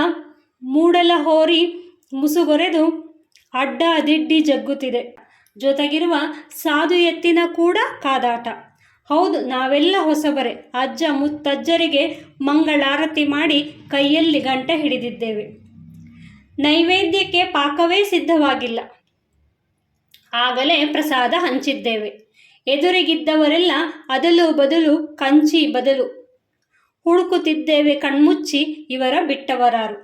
ಮೂಡಲ ಹೋರಿ ಮುಸುಗೊರೆದು ಅಡ್ಡ ದಿಡ್ಡಿ ಜಗ್ಗುತ್ತಿದೆ. ಜೊತೆಗಿರುವ ಸಾಧು ಎತ್ತಿನ ಕೂಡ ಕಾದಾಟ. ಹೌದು, ನಾವೆಲ್ಲ ಹೊಸಬರೇ. ಅಜ್ಜ ಮುತ್ತಜ್ಜರಿಗೆ ಮಂಗಳಾರತಿ ಮಾಡಿ ಕೈಯಲ್ಲಿ ಗಂಟೆ ಹಿಡಿದಿದ್ದೇವೆ. ನೈವೇದ್ಯಕ್ಕೆ ಪಾಕವೇ ಸಿದ್ಧವಾಗಿಲ್ಲ, ಆಗಲೇ ಪ್ರಸಾದ ಹಂಚಿದ್ದೇವೆ. ಎದುರಿಗಿದ್ದವರೆಲ್ಲ ಅದಲು ಬದಲು ಕಂಚಿ ಬದಲು ಹುಡುಕುತ್ತಿದ್ದೇವೆ ಕಣ್ಮುಚ್ಚಿ, ಇವರ ಬಿಟ್ಟವರಾರು.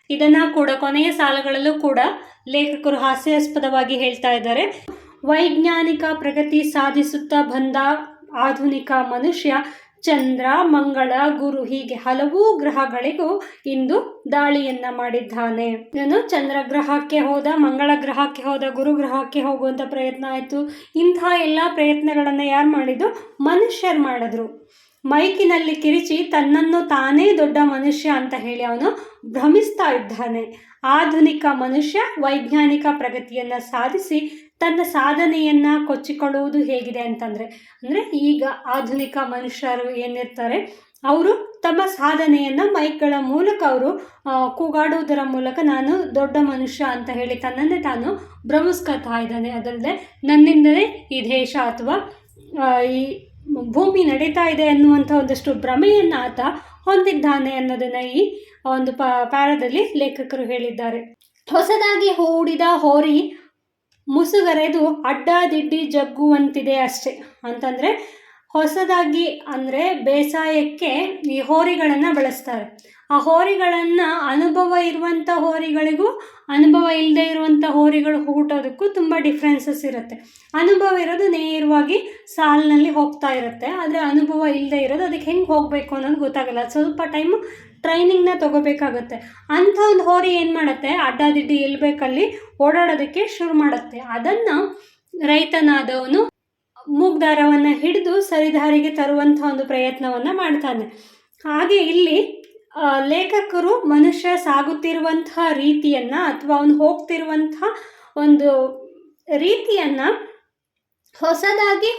ಇದನ್ನು ಕೂಡ ಕೊನೆಯ ಸಾಲುಗಳಲ್ಲೂ ಕೂಡ ಲೇಖಕರು ಹಾಸ್ಯಾಸ್ಪದವಾಗಿ ಹೇಳ್ತಾ ಇದ್ದಾರೆ. ವೈಜ್ಞಾನಿಕ ಪ್ರಗತಿ ಸಾಧಿಸುತ್ತಾ ಬಂದ ಆಧುನಿಕ ಮನುಷ್ಯ ಚಂದ್ರ, ಮಂಗಳ, ಗುರು ಹೀಗೆ ಹಲವು ಗ್ರಹಗಳಿಗೂ ಇಂದು ದಾಳಿಯನ್ನ ಮಾಡಿದ್ದಾನೆ. ಇವನು ಚಂದ್ರ ಗ್ರಹಕ್ಕೆ ಹೋದ, ಮಂಗಳ ಗ್ರಹಕ್ಕೆ ಹೋದ, ಗುರು ಗ್ರಹಕ್ಕೆ ಹೋಗುವಂಥ ಪ್ರಯತ್ನ ಆಯಿತು. ಇಂಥ ಎಲ್ಲ ಪ್ರಯತ್ನಗಳನ್ನು ಯಾರು ಮಾಡಿದ್ದು? ಮನುಷ್ಯರು ಮಾಡಿದ್ರು. ಮೈಕಿನಲ್ಲಿ ಕಿರಿಚಿ ತನ್ನನ್ನು ತಾನೇ ದೊಡ್ಡ ಮನುಷ್ಯ ಅಂತ ಹೇಳಿ ಅವನು ಭ್ರಮಿಸ್ತಾ ಇದ್ದಾನೆ. ಆಧುನಿಕ ಮನುಷ್ಯ ವೈಜ್ಞಾನಿಕ ಪ್ರಗತಿಯನ್ನು ಸಾಧಿಸಿ ತನ್ನ ಸಾಧನೆಯನ್ನು ಕೊಚ್ಚಿಕೊಳ್ಳುವುದು ಹೇಗಿದೆ ಅಂತಂದರೆ, ಈಗ ಆಧುನಿಕ ಮನುಷ್ಯರು ಏನಿರ್ತಾರೆ ಅವರು ತಮ್ಮ ಸಾಧನೆಯನ್ನು ಮೈಕ್ಗಳ ಮೂಲಕ ಅವರು ಕೂಗಾಡುವುದರ ಮೂಲಕ ನಾನು ದೊಡ್ಡ ಮನುಷ್ಯ ಅಂತ ಹೇಳಿ ತನ್ನನ್ನೇ ತಾನು ಭ್ರಮಿಸ್ಕೊತಾ ಇದ್ದಾನೆ. ಅದಲ್ಲದೆ ನನ್ನಿಂದಲೇ ಈ ದೇಶ ಅಥವಾ ಈ ಭೂಮಿ ನಡೀತಾ ಇದೆ ಅನ್ನುವಂಥ ಒಂದಷ್ಟು ಭ್ರಮೆಯನ್ನು ಆತ ಹೊಂದಿದ್ದಾನೆ ಅನ್ನೋದನ್ನು ಈ ಒಂದು ಪ್ಯಾರದಲ್ಲಿ ಲೇಖಕರು ಹೇಳಿದ್ದಾರೆ. ಹೊಸದಾಗಿ ಹೂಡಿದ ಹೋರಿ ಮುಸುಗರೆದು ಅಡ್ಡಾದಿಡ್ಡಿ ಜಗ್ಗುವಂತಿದೆ ಅಷ್ಟೆ ಅಂತಂದರೆ, ಹೊಸದಾಗಿ ಅಂದರೆ ಬೇಸಾಯಕ್ಕೆ ಈ ಹೋರಿಗಳನ್ನು ಬಳಸ್ತಾರೆ. ಆ ಹೋರಿಗಳನ್ನು ಅನುಭವ ಇರುವಂಥ ಹೋರಿಗಳಿಗೂ ಅನುಭವ ಇಲ್ಲದೆ ಇರುವಂಥ ಹೋರಿಗಳು ಹೂಟೋದಕ್ಕೂ ತುಂಬ ಡಿಫ್ರೆನ್ಸಸ್ ಇರುತ್ತೆ. ಅನುಭವ ಇರೋದು ನೇರವಾಗಿ ಸಾಲಿನಲ್ಲಿ ಹೋಗ್ತಾ ಇರುತ್ತೆ, ಆದರೆ ಅನುಭವ ಇಲ್ಲದೆ ಇರೋದು ಅದಕ್ಕೆ ಹೆಂಗೆ ಹೋಗಬೇಕು ಅನ್ನೋದು ಗೊತ್ತಾಗಲ್ಲ. ಸ್ವಲ್ಪ ಟೈಮು ಟ್ರೈನಿಂಗ್ನ ತೊಗೋಬೇಕಾಗುತ್ತೆ. ಅಂಥ ಒಂದು ಹೋರಿ ಏನು ಮಾಡುತ್ತೆ, ಅಡ್ಡಾದಿಡ್ಡಿ ಎಲ್ಲಿ ಬೇಕಲ್ಲಿ ಓಡಾಡೋದಕ್ಕೆ ಶುರು ಮಾಡುತ್ತೆ. ಅದನ್ನು ರೈತನಾದವನು ಮೂಗ್ದಾರವನ್ನು ಹಿಡಿದು ಸರಿದಾರಿಗೆ ತರುವಂಥ ಒಂದು ಪ್ರಯತ್ನವನ್ನು ಮಾಡ್ತಾನೆ. ಹಾಗೆ ಇಲ್ಲಿ ಲೇಖಕರು ಮನುಷ್ಯ ಸಾಗುತ್ತಿರುವಂತಹ ರೀತಿಯನ್ನು ಅಥವಾ ಅವನು ಹೋಗ್ತಿರುವಂಥ ಒಂದು ರೀತಿಯನ್ನು ಹೊಸದಾಗಿ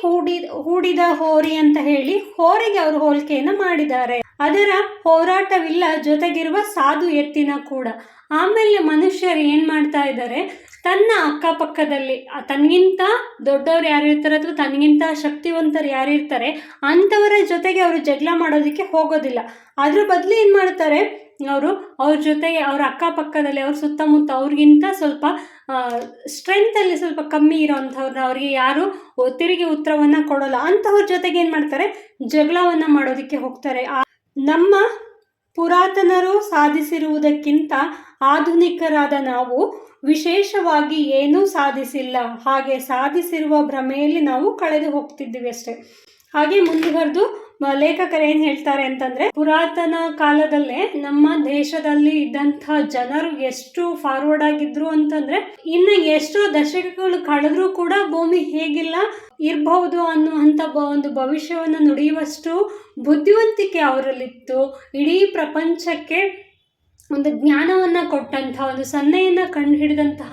ಹೂಡಿದ ಹೋರಿ ಅಂತ ಹೇಳಿ ಹೋರಿಗೆ ಅವರು ಹೋಲಿಕೆಯನ್ನು ಮಾಡಿದ್ದಾರೆ. ಅದರ ಹೋರಾಟವಿಲ್ಲ ಜೊತೆಗಿರುವ ಸಾಧು ಎತ್ತಿನ ಕೂಡ. ಆಮೇಲೆ ಮನುಷ್ಯರು ಏನು ಮಾಡ್ತಾ ಇದ್ದಾರೆ, ತನ್ನ ಅಕ್ಕಪಕ್ಕದಲ್ಲಿ ತನಗಿಂತ ದೊಡ್ಡವ್ರು ಯಾರಿರ್ತಾರೆ ಅಥವಾ ತನಗಿಂತ ಶಕ್ತಿವಂತರು ಯಾರಿರ್ತಾರೆ ಅಂಥವರ ಜೊತೆಗೆ ಅವರು ಜಗಳ ಮಾಡೋದಕ್ಕೆ ಹೋಗೋದಿಲ್ಲ. ಅದ್ರ ಬದಲು ಏನು ಮಾಡ್ತಾರೆ, ಅವ್ರ ಜೊತೆಗೆ ಅವ್ರ ಅಕ್ಕಪಕ್ಕದಲ್ಲಿ ಅವ್ರ ಸುತ್ತಮುತ್ತ ಅವ್ರಿಗಿಂತ ಸ್ವಲ್ಪ ಸ್ಟ್ರೆಂತಲ್ಲಿ ಸ್ವಲ್ಪ ಕಮ್ಮಿ ಇರೋವಂಥವ್ರನ್ನ ಅವ್ರಿಗೆ ಯಾರು ತಿರುಗಿ ಉತ್ತರವನ್ನು ಕೊಡೋಲ್ಲ ಅಂಥವ್ರ ಜೊತೆಗೆ ಏನು ಮಾಡ್ತಾರೆ, ಜಗಳವನ್ನು ಮಾಡೋದಕ್ಕೆ ಹೋಗ್ತಾರೆ. ನಮ್ಮ ಪುರಾತನರು ಸಾಧಿಸಿರುವುದಕ್ಕಿಂತ ಆಧುನಿಕರಾದ ನಾವು ವಿಶೇಷವಾಗಿ ಏನೂ ಸಾಧಿಸಿಲ್ಲ, ಹಾಗೆ ಸಾಧಿಸಿರುವ ಭ್ರಮೆಯಲ್ಲಿ ನಾವು ಕಳೆದು ಹೋಗ್ತಿದ್ದೀವಿ ಅಷ್ಟೆ. ಹಾಗೆ ಮುಂದುವರೆದು ಲೇಖಕರು ಏನು ಹೇಳ್ತಾರೆ ಅಂತಂದರೆ, ಪುರಾತನ ಕಾಲದಲ್ಲೇ ನಮ್ಮ ದೇಶದಲ್ಲಿ ಇದ್ದಂಥ ಜನರು ಎಷ್ಟು ಫಾರ್ವರ್ಡ್ ಆಗಿದ್ರು ಅಂತಂದರೆ, ಇನ್ನು ಎಷ್ಟೋ ದಶಕಗಳು ಕಳೆದ್ರೂ ಕೂಡ ಭೂಮಿ ಹೇಗಿಲ್ಲ ಇರಬಹುದು ಅನ್ನುವಂಥ ಒಂದು ಭವಿಷ್ಯವನ್ನು ನುಡಿಯುವಷ್ಟು ಬುದ್ಧಿವಂತಿಕೆ ಅವರಲ್ಲಿತ್ತು. ಇಡೀ ಪ್ರಪಂಚಕ್ಕೆ ಒಂದು ಜ್ಞಾನವನ್ನು ಕೊಟ್ಟಂಥ, ಒಂದು ಸನ್ನೆಯನ್ನು ಕಂಡುಹಿಡಿದಂತಹ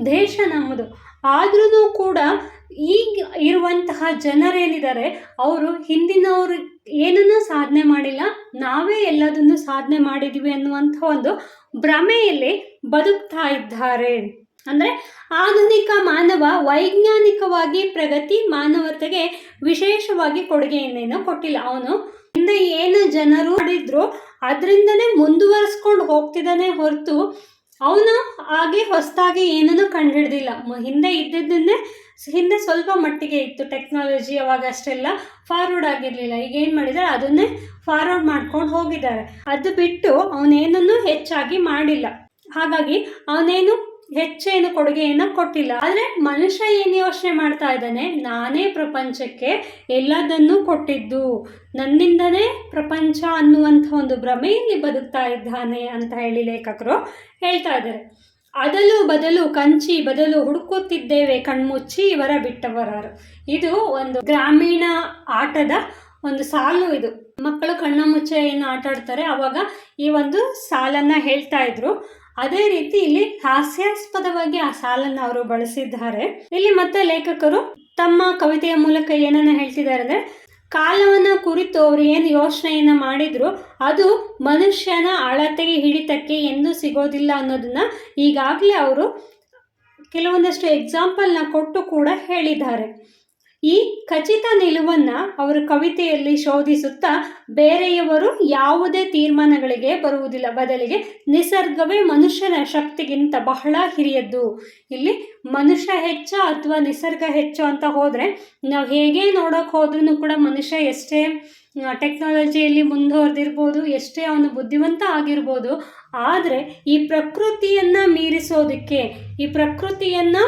ದೇಶ ನಮ್ಮದು. ಆದ್ರೂ ಕೂಡ ಈಗ ಇರುವಂತಹ ಜನರೇನಿದ್ದಾರೆ ಅವರು ಹಿಂದಿನವರು ಏನನ್ನೂ ಸಾಧನೆ ಮಾಡಿಲ್ಲ, ನಾವೇ ಎಲ್ಲದನ್ನು ಸಾಧನೆ ಮಾಡಿದ್ದೀವಿ ಅನ್ನುವಂಥ ಒಂದು ಭ್ರಮೆಯಲ್ಲಿ ಬದುಕ್ತಾ ಇದ್ದಾರೆ. ಅಂದರೆ ಆಧುನಿಕ ಮಾನವ ವೈಜ್ಞಾನಿಕವಾಗಿ ಪ್ರಗತಿ ಮಾನವತೆಗೆ ವಿಶೇಷವಾಗಿ ಕೊಡುಗೆಯನ್ನೇನೋ ಕೊಟ್ಟಿಲ್ಲ. ಅವನು ಹಿಂದೆ ಏನು ಜನರು ಮಾಡಿದ್ರು ಅದರಿಂದನೇ ಮುಂದುವರಿಸ್ಕೊಂಡು ಹೋಗ್ತಿದ್ದಾನೆ ಹೊರತು ಅವನು ಹಾಗೆ ಹೊಸದಾಗಿ ಏನನ್ನೂ ಕಂಡುಹಿಡ್ದಿಲ್ಲ. ಹಿಂದೆ ಇದ್ದಿದ್ದನ್ನೇ, ಹಿಂದೆ ಸ್ವಲ್ಪ ಮಟ್ಟಿಗೆ ಇತ್ತು ಟೆಕ್ನಾಲಜಿ, ಅವಾಗ ಅಷ್ಟೆಲ್ಲ ಫಾರ್ವರ್ಡ್ ಆಗಿರಲಿಲ್ಲ. ಈಗ ಏನು ಮಾಡಿದ್ದಾರೆ ಅದನ್ನೇ ಫಾರ್ವರ್ಡ್ ಮಾಡ್ಕೊಂಡು ಹೋಗಿದ್ದಾರೆ. ಅದು ಬಿಟ್ಟು ಅವನೇನನ್ನು ಹೆಚ್ಚಾಗಿ ಮಾಡಿಲ್ಲ. ಹಾಗಾಗಿ ಅವನೇನು ಹೆಚ್ಚೇನು ಕೊಡುಗೆಯನ್ನು ಕೊಟ್ಟಿಲ್ಲ. ಆದರೆ ಮನುಷ್ಯ ಏನು ಯೋಚನೆ ಮಾಡ್ತಾ ಇದ್ದಾನೆ, ನಾನೇ ಪ್ರಪಂಚಕ್ಕೆ ಎಲ್ಲದನ್ನೂ ಕೊಟ್ಟಿದ್ದು, ನನ್ನಿಂದನೇ ಪ್ರಪಂಚ ಅನ್ನುವಂಥ ಒಂದು ಭ್ರಮೆಯಲ್ಲಿ ಬದುಕ್ತಾ ಇದ್ದಾನೆ ಅಂತ ಹೇಳಿ ಲೇಖಕರು ಹೇಳ್ತಾ ಇದ್ದಾರೆ. ಅದಲು ಬದಲು ಕಂಚಿ ಬದಲು ಹುಡುಕುತ್ತಿದ್ದೇವೆ ಕಣ್ಮುಚ್ಚಿ, ಇವರ ಬಿಟ್ಟವರಾರು. ಇದು ಒಂದು ಗ್ರಾಮೀಣ ಆಟದ ಒಂದು ಸಾಲು. ಇದು ಮಕ್ಕಳು ಕಣ್ಣ ಮುಚ್ಚೆ ಏನು ಆಟ ಆಡ್ತಾರೆ ಅವಾಗ ಈ ಒಂದು ಸಾಲನ್ನು ಹೇಳ್ತಾ ಇದ್ರು. ಅದೇ ರೀತಿ ಇಲ್ಲಿ ಹಾಸ್ಯಾಸ್ಪದವಾಗಿ ಆ ಸಾಲನ್ನು ಅವರು ಬಳಸಿದ್ದಾರೆ. ಇಲ್ಲಿ ಮತ್ತೆ ಲೇಖಕರು ತಮ್ಮ ಕವಿತೆಯ ಮೂಲಕ ಏನನ್ನ ಹೇಳ್ತಿದ್ದಾರೆ ಅಂದರೆ, ಕಾಲವನ್ನು ಕುರಿತು ಅವರು ಏನು ಯೋಚನೆಯನ್ನು ಮಾಡಿದ್ರು ಅದು ಮನುಷ್ಯನ ಅಳತೆಗೆ ಹಿಡಿತಕ್ಕೆ ಎಂದೂ ಸಿಗೋದಿಲ್ಲ ಅನ್ನೋದನ್ನ ಈಗಾಗಲೇ ಅವರು ಕೆಲವೊಂದಷ್ಟು ಎಕ್ಸಾಂಪಲ್ನ ಕೊಟ್ಟು ಕೂಡ ಹೇಳಿದ್ದಾರೆ. ಈ ಖಚಿತ ನಿಲುವನ್ನು ಅವರು ಕವಿತೆಯಲ್ಲಿ ಶೋಧಿಸುತ್ತಾ ಬೇರೆಯವರು ಯಾವುದೇ ತೀರ್ಮಾನಗಳಿಗೆ ಬರುವುದಿಲ್ಲ, ಬದಲಿಗೆ ನಿಸರ್ಗವೇ ಮನುಷ್ಯನ ಶಕ್ತಿಗಿಂತ ಬಹಳ ಹಿರಿಯದ್ದು. ಇಲ್ಲಿ ಮನುಷ್ಯ ಹೆಚ್ಚ ಅಥವಾ ನಿಸರ್ಗ ಹೆಚ್ಚು ಅಂತ ಹೋದರೆ, ನಾವು ಹೇಗೆ ನೋಡೋಕೆ ಹೋದ್ರೂ ಕೂಡ ಮನುಷ್ಯ ಎಷ್ಟೇ ಟೆಕ್ನಾಲಜಿಯಲ್ಲಿ ಮುಂದುವರೆದಿರ್ಬೋದು, ಎಷ್ಟೇ ಅವನು ಬುದ್ಧಿವಂತ ಆಗಿರ್ಬೋದು, ಆದರೆ ಈ ಪ್ರಕೃತಿಯನ್ನು ಮೀರಿಸೋದಕ್ಕೆ, ಈ ಪ್ರಕೃತಿಯನ್ನು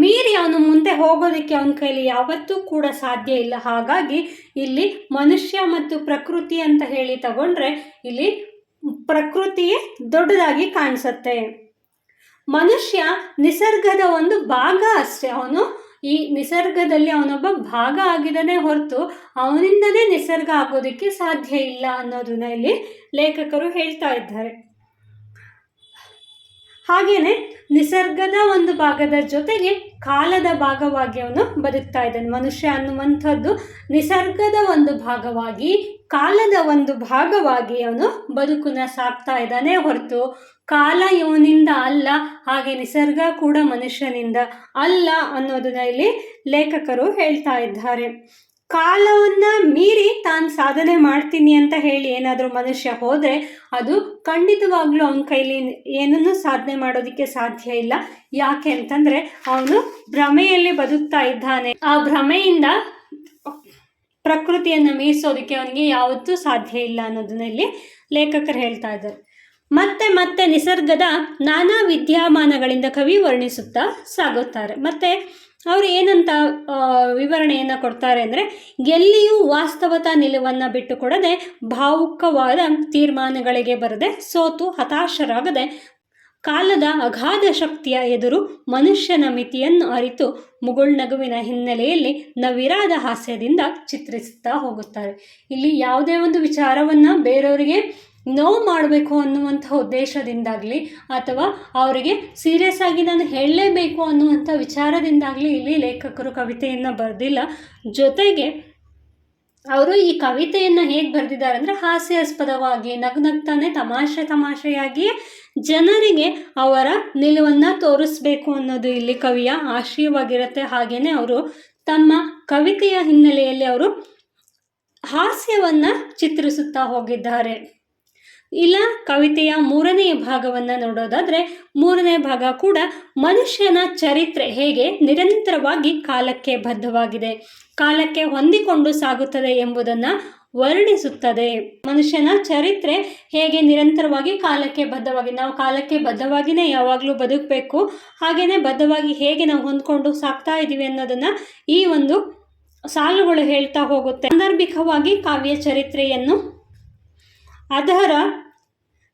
ಮೀರಿ ಅವನು ಮುಂದೆ ಹೋಗೋದಕ್ಕೆ ಅವನ ಕೈಲಿ ಯಾವತ್ತೂ ಕೂಡ ಸಾಧ್ಯ ಇಲ್ಲ. ಹಾಗಾಗಿ ಇಲ್ಲಿ ಮನುಷ್ಯ ಮತ್ತು ಪ್ರಕೃತಿ ಅಂತ ಹೇಳಿ ತಗೊಂಡ್ರೆ ಇಲ್ಲಿ ಪ್ರಕೃತಿಯೇ ದೊಡ್ಡದಾಗಿ ಕಾಣಿಸುತ್ತೆ. ಮನುಷ್ಯ ನಿಸರ್ಗದ ಒಂದು ಭಾಗ ಅಷ್ಟೇ. ಅವನು ಈ ನಿಸರ್ಗದಲ್ಲಿ ಅವನೊಬ್ಬ ಭಾಗ ಆಗಿದ್ದಾನೆ ಹೊರತು ಅವನಿಂದನೇ ನಿಸರ್ಗ ಆಗೋದಕ್ಕೆ ಸಾಧ್ಯ ಇಲ್ಲ ಅನ್ನೋದನ್ನ ಇಲ್ಲಿ ಲೇಖಕರು ಹೇಳ್ತಾ ಇದ್ದಾರೆ. ಹಾಗೇನೆ ನಿಸರ್ಗದ ಒಂದು ಭಾಗದ ಜೊತೆಗೆ ಕಾಲದ ಭಾಗವಾಗಿ ಅವನು ಬದುಕ್ತಾ ಇದ್ದಾನೆ. ಮನುಷ್ಯ ಅನ್ನುವಂಥದ್ದು ನಿಸರ್ಗದ ಒಂದು ಭಾಗವಾಗಿ, ಕಾಲದ ಒಂದು ಭಾಗವಾಗಿ ಅವನು ಬದುಕನ್ನ ಸಾಕ್ತಾ ಇದ್ದಾನೆ ಹೊರತು ಕಾಲ ಇವನಿಂದ ಅಲ್ಲ, ಹಾಗೆ ನಿಸರ್ಗ ಕೂಡ ಮನುಷ್ಯನಿಂದ ಅಲ್ಲ ಅನ್ನೋದನ್ನ ಇಲ್ಲಿ ಲೇಖಕರು ಹೇಳ್ತಾ ಇದ್ದಾರೆ. ಕಾಲವನ್ನು ಮೀರಿ ತಾನು ಸಾಧನೆ ಮಾಡ್ತೀನಿ ಅಂತ ಹೇಳಿ ಏನಾದರೂ ಮನುಷ್ಯ ಹೋದರೆ ಅದು ಖಂಡಿತವಾಗ್ಲೂ ಅವನ ಕೈಲಿ ಏನನ್ನೂ ಸಾಧನೆ ಮಾಡೋದಕ್ಕೆ ಸಾಧ್ಯ ಇಲ್ಲ. ಯಾಕೆ ಅಂತಂದರೆ ಅವನು ಭ್ರಮೆಯಲ್ಲಿ ಬದುಕ್ತಾ ಇದ್ದಾನೆ. ಆ ಭ್ರಮೆಯಿಂದ ಪ್ರಕೃತಿಯನ್ನು ಮೀರಿಸೋದಕ್ಕೆ ಅವನಿಗೆ ಯಾವತ್ತೂ ಸಾಧ್ಯ ಇಲ್ಲ ಅನ್ನೋದನ್ನ ಇಲ್ಲಿ ಲೇಖಕರು ಹೇಳ್ತಾ ಇದ್ದಾರೆ. ಮತ್ತೆ ಮತ್ತೆ ನಿಸರ್ಗದ ನಾನಾ ವಿದ್ಯಮಾನಗಳಿಂದ ಕವಿ ವರ್ಣಿಸುತ್ತಾ ಸಾಗುತ್ತಾರೆ. ಮತ್ತು ಅವರು ಏನಂತ ವಿವರಣೆಯನ್ನು ಕೊಡ್ತಾರೆ ಅಂದರೆ, ಎಲ್ಲಿಯೂ ವಾಸ್ತವತಾ ನಿಲುವನ್ನು ಬಿಟ್ಟುಕೊಡದೆ, ಭಾವುಕವಾದ ತೀರ್ಮಾನಗಳಿಗೆ ಬರದೆ, ಸೋತು ಹತಾಶರಾಗದೆ, ಕಾಲದ ಅಗಾಧ ಶಕ್ತಿಯ ಎದುರು ಮನುಷ್ಯನ ಮಿತಿಯನ್ನು ಅರಿತು ಮುಗುಳ್ನಗುವಿನ ಹಿನ್ನೆಲೆಯಲ್ಲಿ ನವಿರಾದ ಹಾಸ್ಯದಿಂದ ಚಿತ್ರಿಸುತ್ತಾ ಹೋಗುತ್ತಾರೆ. ಇಲ್ಲಿ ಯಾವುದೇ ಒಂದು ವಿಚಾರವನ್ನು ಬೇರೆಯವರಿಗೆ ನೋವು ಮಾಡಬೇಕು ಅನ್ನುವಂಥ ಉದ್ದೇಶದಿಂದಾಗಲಿ ಅಥವಾ ಅವರಿಗೆ ಸೀರಿಯಸ್ ಆಗಿ ನಾನು ಹೇಳಲೇಬೇಕು ಅನ್ನುವಂಥ ವಿಚಾರದಿಂದಾಗಲಿ ಇಲ್ಲಿ ಲೇಖಕರು ಕವಿತೆಯನ್ನು ಬರೆದಿಲ್ಲ. ಜೊತೆಗೆ ಅವರು ಈ ಕವಿತೆಯನ್ನು ಹೇಗೆ ಬರೆದಿದ್ದಾರೆ ಅಂದರೆ ಹಾಸ್ಯಾಸ್ಪದವಾಗಿ, ನಗ್ನಗ್ತಾನೆ, ತಮಾಷೆಯಾಗಿಯೇ ಜನರಿಗೆ ಅವರ ನಿಲುವನ್ನು ತೋರಿಸ್ಬೇಕು ಅನ್ನೋದು ಇಲ್ಲಿ ಕವಿಯ ಆಶಯವಾಗಿರುತ್ತೆ. ಹಾಗೆಯೇ ಅವರು ತಮ್ಮ ಕವಿತೆಯ ಹಿನ್ನೆಲೆಯಲ್ಲಿ ಅವರು ಹಾಸ್ಯವನ್ನು ಚಿತ್ರಿಸುತ್ತಾ ಹೋಗಿದ್ದಾರೆ. ಇಲ್ಲ ಕವಿತೆಯ ಮೂರನೆಯ ಭಾಗವನ್ನು ನೋಡೋದಾದರೆ, ಮೂರನೇ ಭಾಗ ಕೂಡ ಮನುಷ್ಯನ ಚರಿತ್ರೆ ಹೇಗೆ ನಿರಂತರವಾಗಿ ಕಾಲಕ್ಕೆ ಬದ್ಧವಾಗಿದೆ, ಕಾಲಕ್ಕೆ ಹೊಂದಿಕೊಂಡು ಸಾಗುತ್ತದೆ ಎಂಬುದನ್ನು ವರ್ಣಿಸುತ್ತದೆ. ಮನುಷ್ಯನ ಚರಿತ್ರೆ ಹೇಗೆ ನಿರಂತರವಾಗಿ ಕಾಲಕ್ಕೆ ಬದ್ಧವಾಗಿ, ನಾವು ಕಾಲಕ್ಕೆ ಬದ್ಧವಾಗಿಯೇ ಯಾವಾಗಲೂ ಬದುಕಬೇಕು, ಹಾಗೆಯೇ ಬದ್ಧವಾಗಿ ಹೇಗೆ ನಾವು ಹೊಂದ್ಕೊಂಡು ಸಾಕ್ತಾ ಇದ್ದೀವಿ ಅನ್ನೋದನ್ನು ಈ ಒಂದು ಸಾಲುಗಳು ಹೇಳ್ತಾ ಹೋಗುತ್ತೆ. ಸಾಂದರ್ಭಿಕವಾಗಿ ಕಾವ್ಯ ಚರಿತ್ರೆಯನ್ನು ಅದರ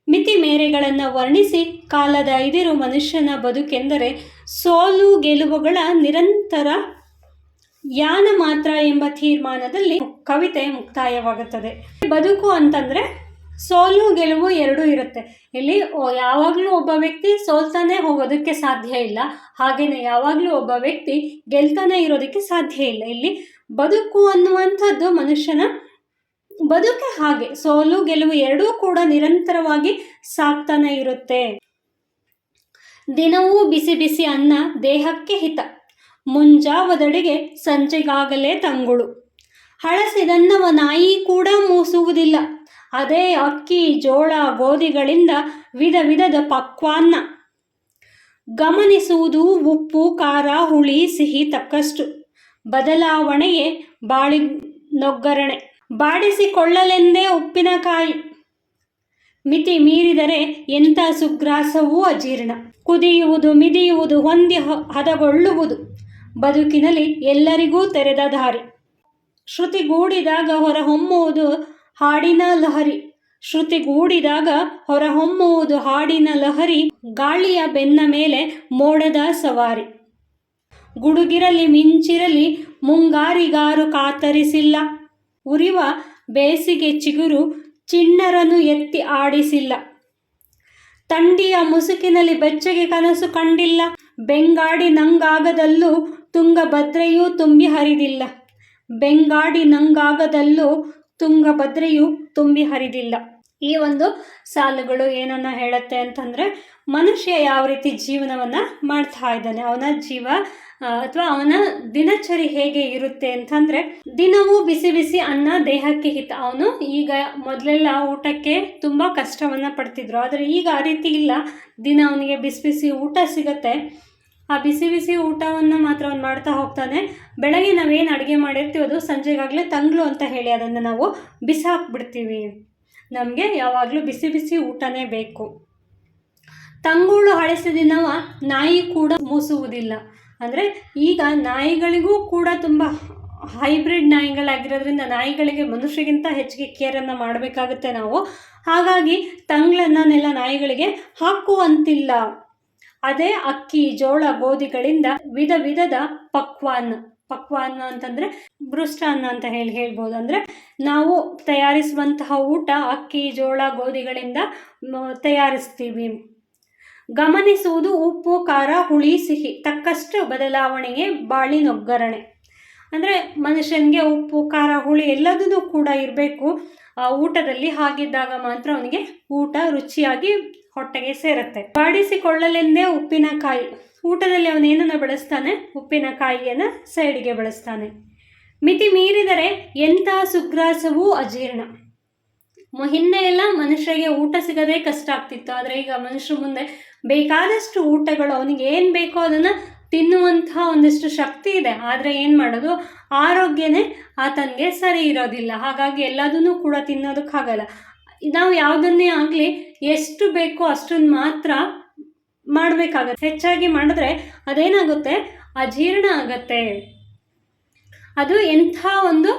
ಮಿತಿ ಮೇರೆಗಳನ್ನು ವರ್ಣಿಸಿ, ಕಾಲದ ಇದಿರು ಮನುಷ್ಯನ ಬದುಕೆಂದರೆ ಸೋಲು ಗೆಲುವುಗಳ ನಿರಂತರ ಯಾನ ಮಾತ್ರ ಎಂಬ ತೀರ್ಮಾನದಲ್ಲಿ ಕವಿತೆ ಮುಕ್ತಾಯವಾಗುತ್ತದೆ. ಬದುಕು ಅಂತಂದರೆ ಸೋಲು ಗೆಲುವು ಎರಡೂ ಇರುತ್ತೆ. ಇಲ್ಲಿ ಯಾವಾಗಲೂ ಒಬ್ಬ ವ್ಯಕ್ತಿ ಸೋಲ್ತಾನೆ ಹೋಗೋದಕ್ಕೆ ಸಾಧ್ಯ ಇಲ್ಲ, ಹಾಗೆಯೇ ಯಾವಾಗಲೂ ಒಬ್ಬ ವ್ಯಕ್ತಿ ಗೆಲ್ತಾನೆ ಇರೋದಕ್ಕೆ ಸಾಧ್ಯ ಇಲ್ಲ. ಇಲ್ಲಿ ಬದುಕು ಅನ್ನುವಂಥದ್ದು ಮನುಷ್ಯನ ಬದುಕೆ ಹಾಗೆ, ಸೋಲು ಗೆಲುವು ಎರಡೂ ಕೂಡ ನಿರಂತರವಾಗಿ ಸಾಕ್ತಾನೆ ಇರುತ್ತೆ. ದಿನವೂ ಬಿಸಿ ಬಿಸಿ ಅನ್ನ ದೇಹಕ್ಕೆ ಹಿತ, ಮುಂಜಾವದಡಿಗೆ ಸಂಜೆಗಾಗಲೇ ತಂಗುಳು, ಹಳಸಿದನ್ನವ ನಾಯಿ ಕೂಡ ಮೂಸುವುದಿಲ್ಲ, ಅದೇ ಅಕ್ಕಿ ಜೋಳ ಗೋಧಿಗಳಿಂದ ವಿಧ ವಿಧದ ಪಕ್ವಾನ್ನ, ಗಮನಿಸುವುದು ಉಪ್ಪು ಖಾರ ಹುಳಿ ಸಿಹಿ ತಕ್ಕಷ್ಟು, ಬದಲಾವಣೆಯೇ ಬಾಳಿನೊಗ್ಗರಣೆ, ಬಾಡಿಸಿಕೊಳ್ಳಲೆಂದೇ ಉಪ್ಪಿನಕಾಯಿ, ಮಿತಿ ಮೀರಿದರೆ ಎಂಥ ಸುಗ್ರಾಸವೂ ಅಜೀರ್ಣ, ಕುದಿಯುವುದು ಮಿದಿಯುವುದು ಹೊಂದಿ ಹದಗೊಳ್ಳುವುದು ಬದುಕಿನಲ್ಲಿ ಎಲ್ಲರಿಗೂ ತೆರೆದ ದಾರಿ, ಶ್ರುತಿಗೂಡಿದಾಗ ಹೊರಹೊಮ್ಮುವುದು ಹಾಡಿನ ಲಹರಿ, ಶ್ರುತಿಗೂಡಿದಾಗ ಹೊರಹೊಮ್ಮುವುದು ಹಾಡಿನ ಲಹರಿ, ಗಾಳಿಯ ಬೆನ್ನ ಮೇಲೆ ಮೋಡದ ಸವಾರಿ, ಗುಡುಗಿರಲಿ ಮಿಂಚಿರಲಿ ಮುಂಗಾರಿಗಾರು ಕಾತರಿಸಿಲ್ಲ, ಉರಿವ ಬೇಸಿಗೆ ಚಿಗುರು ಚಿಣ್ಣರನ್ನು ಎತ್ತಿ ಆಡಿಸಿಲ್ಲ, ತಂಡಿಯ ಮುಸುಕಿನಲ್ಲಿ ಬೆಚ್ಚಗೆ ಕನಸು ಕಂಡಿಲ್ಲ, ಬೆಂಗಾಡಿ ನಂಗಾಗದಲ್ಲೂ ತುಂಗಭದ್ರೆಯೂ ತುಂಬಿ ಹರಿದಿಲ್ಲ, ಬೆಂಗಾಡಿ ನಂಗಾಗದಲ್ಲೂ ತುಂಗಭದ್ರೆಯೂ ತುಂಬಿ ಹರಿದಿಲ್ಲ. ಈ ಒಂದು ಸಾಲುಗಳು ಏನನ್ನ ಹೇಳುತ್ತೆ ಅಂತಂದರೆ, ಮನುಷ್ಯ ಯಾವ ರೀತಿ ಜೀವನವನ್ನು ಮಾಡ್ತಾ ಇದ್ದಾನೆ, ಅವನ ಜೀವ ಅಥವಾ ಅವನ ದಿನಚರಿ ಹೇಗೆ ಇರುತ್ತೆ ಅಂತಂದರೆ, ದಿನವೂ ಬಿಸಿ ಬಿಸಿ ಅನ್ನ ದೇಹಕ್ಕೆ ಹಿತ. ಅವನು ಈಗ ಮೊದಲೆಲ್ಲ ಊಟಕ್ಕೆ ತುಂಬ ಕಷ್ಟವನ್ನು ಪಡ್ತಿದ್ರು, ಆದರೆ ಈಗ ಆ ರೀತಿ ಇಲ್ಲ. ದಿನ ಅವನಿಗೆ ಬಿಸಿ ಬಿಸಿ ಊಟ ಸಿಗುತ್ತೆ. ಆ ಬಿಸಿ ಬಿಸಿ ಊಟವನ್ನು ಮಾತ್ರ ಅವ್ನು ಮಾಡ್ತಾ ಹೋಗ್ತಾನೆ. ಬೆಳಗ್ಗೆ ನಾವೇನು ಅಡುಗೆ ಮಾಡಿರ್ತೀವಿ ಅದು ಸಂಜೆಗಾಗಲೇ ತಂಗ್ಳು ಅಂತ ಹೇಳಿ ಅದನ್ನು ನಾವು ಬಿಸಾಕ್ಬಿಡ್ತೀವಿ. ನಮಗೆ ಯಾವಾಗಲೂ ಬಿಸಿ ಬಿಸಿ ಊಟನೇ ಬೇಕು. ತಂಗುಳು ಅಳಿಸಿದಿನವ ನಾಯಿ ಕೂಡ ಮೂಸುವುದಿಲ್ಲ. ಅಂದರೆ ಈಗ ನಾಯಿಗಳಿಗೂ ಕೂಡ ತುಂಬ ಹೈಬ್ರಿಡ್ ನಾಯಿಗಳಾಗಿರೋದ್ರಿಂದ ನಾಯಿಗಳಿಗೆ ಮನುಷ್ಯರಿಗಿಂತ ಹೆಚ್ಚಿಗೆ ಕೇರನ್ನು ಮಾಡಬೇಕಾಗುತ್ತೆ ನಾವು. ಹಾಗಾಗಿ ತಂಗ್ಳನ್ನೆಲ್ಲ ನಾಯಿಗಳಿಗೆ ಹಾಕುವಂತಿಲ್ಲ. ಅದೇ ಅಕ್ಕಿ, ಜೋಳ, ಗೋಧಿಗಳಿಂದ ವಿಧ ವಿಧದ ಪಕ್ವಾನ್ನ ಅಂತಂದರೆ ಮೃಷ್ಟಾನ್ನ ಅಂತ ಹೇಳ್ಬೋದು. ಅಂದರೆ ನಾವು ತಯಾರಿಸುವಂತಹ ಊಟ ಅಕ್ಕಿ, ಜೋಳ, ಗೋಧಿಗಳಿಂದ ತಯಾರಿಸ್ತೀವಿ. ಗಮನಿಸುವುದು ಉಪ್ಪು, ಖಾರ, ಹುಳಿ, ಸಿಹಿ ತಕ್ಕಷ್ಟು ಬದಲಾವಣೆಗೆ ಬಾಳಿನೊಗ್ಗರಣೆ. ಅಂದರೆ ಮನುಷ್ಯನಿಗೆ ಉಪ್ಪು, ಖಾರ, ಹುಳಿ ಎಲ್ಲದೂ ಕೂಡ ಇರಬೇಕು ಊಟದಲ್ಲಿ. ಹಾಗಿದ್ದಾಗ ಮಾತ್ರ ಅವನಿಗೆ ಊಟ ರುಚಿಯಾಗಿ ಹೊಟ್ಟೆಗೆ ಸೇರುತ್ತೆ. ಬಾಡಿಸಿಕೊಳ್ಳಲೆಂದೇ ಉಪ್ಪಿನಕಾಯಿ. ಊಟದಲ್ಲಿ ಅವನೇನನ್ನು ಬಳಸ್ತಾನೆ? ಉಪ್ಪಿನಕಾಯಿಯನ್ನು ಸೈಡಿಗೆ ಬಳಸ್ತಾನೆ. ಮಿತಿ ಮೀರಿದರೆ ಎಂಥ ಸುಗ್ರಾಸವೂ ಅಜೀರ್ಣ. ಹಿಂದೆ ಎಲ್ಲ ಮನುಷ್ಯರಿಗೆ ಊಟ ಸಿಗದೆ ಕಷ್ಟ ಆಗ್ತಿತ್ತು, ಆದರೆ ಈಗ ಮನುಷ್ಯರ ಮುಂದೆ ಬೇಕಾದಷ್ಟು ಊಟಗಳು, ಅವನಿಗೆ ಏನು ಬೇಕೋ ಅದನ್ನು ತಿನ್ನುವಂಥ ಒಂದಿಷ್ಟು ಶಕ್ತಿ ಇದೆ. ಆದರೆ ಏನು ಮಾಡೋದು, ಆರೋಗ್ಯನೇ ಆತನಿಗೆ ಸರಿ ಇರೋದಿಲ್ಲ. ಹಾಗಾಗಿ ಎಲ್ಲದನ್ನೂ ಕೂಡ ತಿನ್ನೋದಕ್ಕಾಗಲ್ಲ. ನಾವು ಯಾವುದನ್ನೇ ಆಗಲಿ ಎಷ್ಟು ಬೇಕೋ ಅಷ್ಟನ್ನು ಮಾತ್ರ ಮಾಡಬೇಕಾಗತ್ತೆ. ಹೆಚ್ಚಾಗಿ ಮಾಡಿದ್ರೆ ಅದೇನಾಗುತ್ತೆ, ಅಜೀರ್ಣ ಆಗತ್ತೆ. ಅದು ಎಂಥ ಒಂದು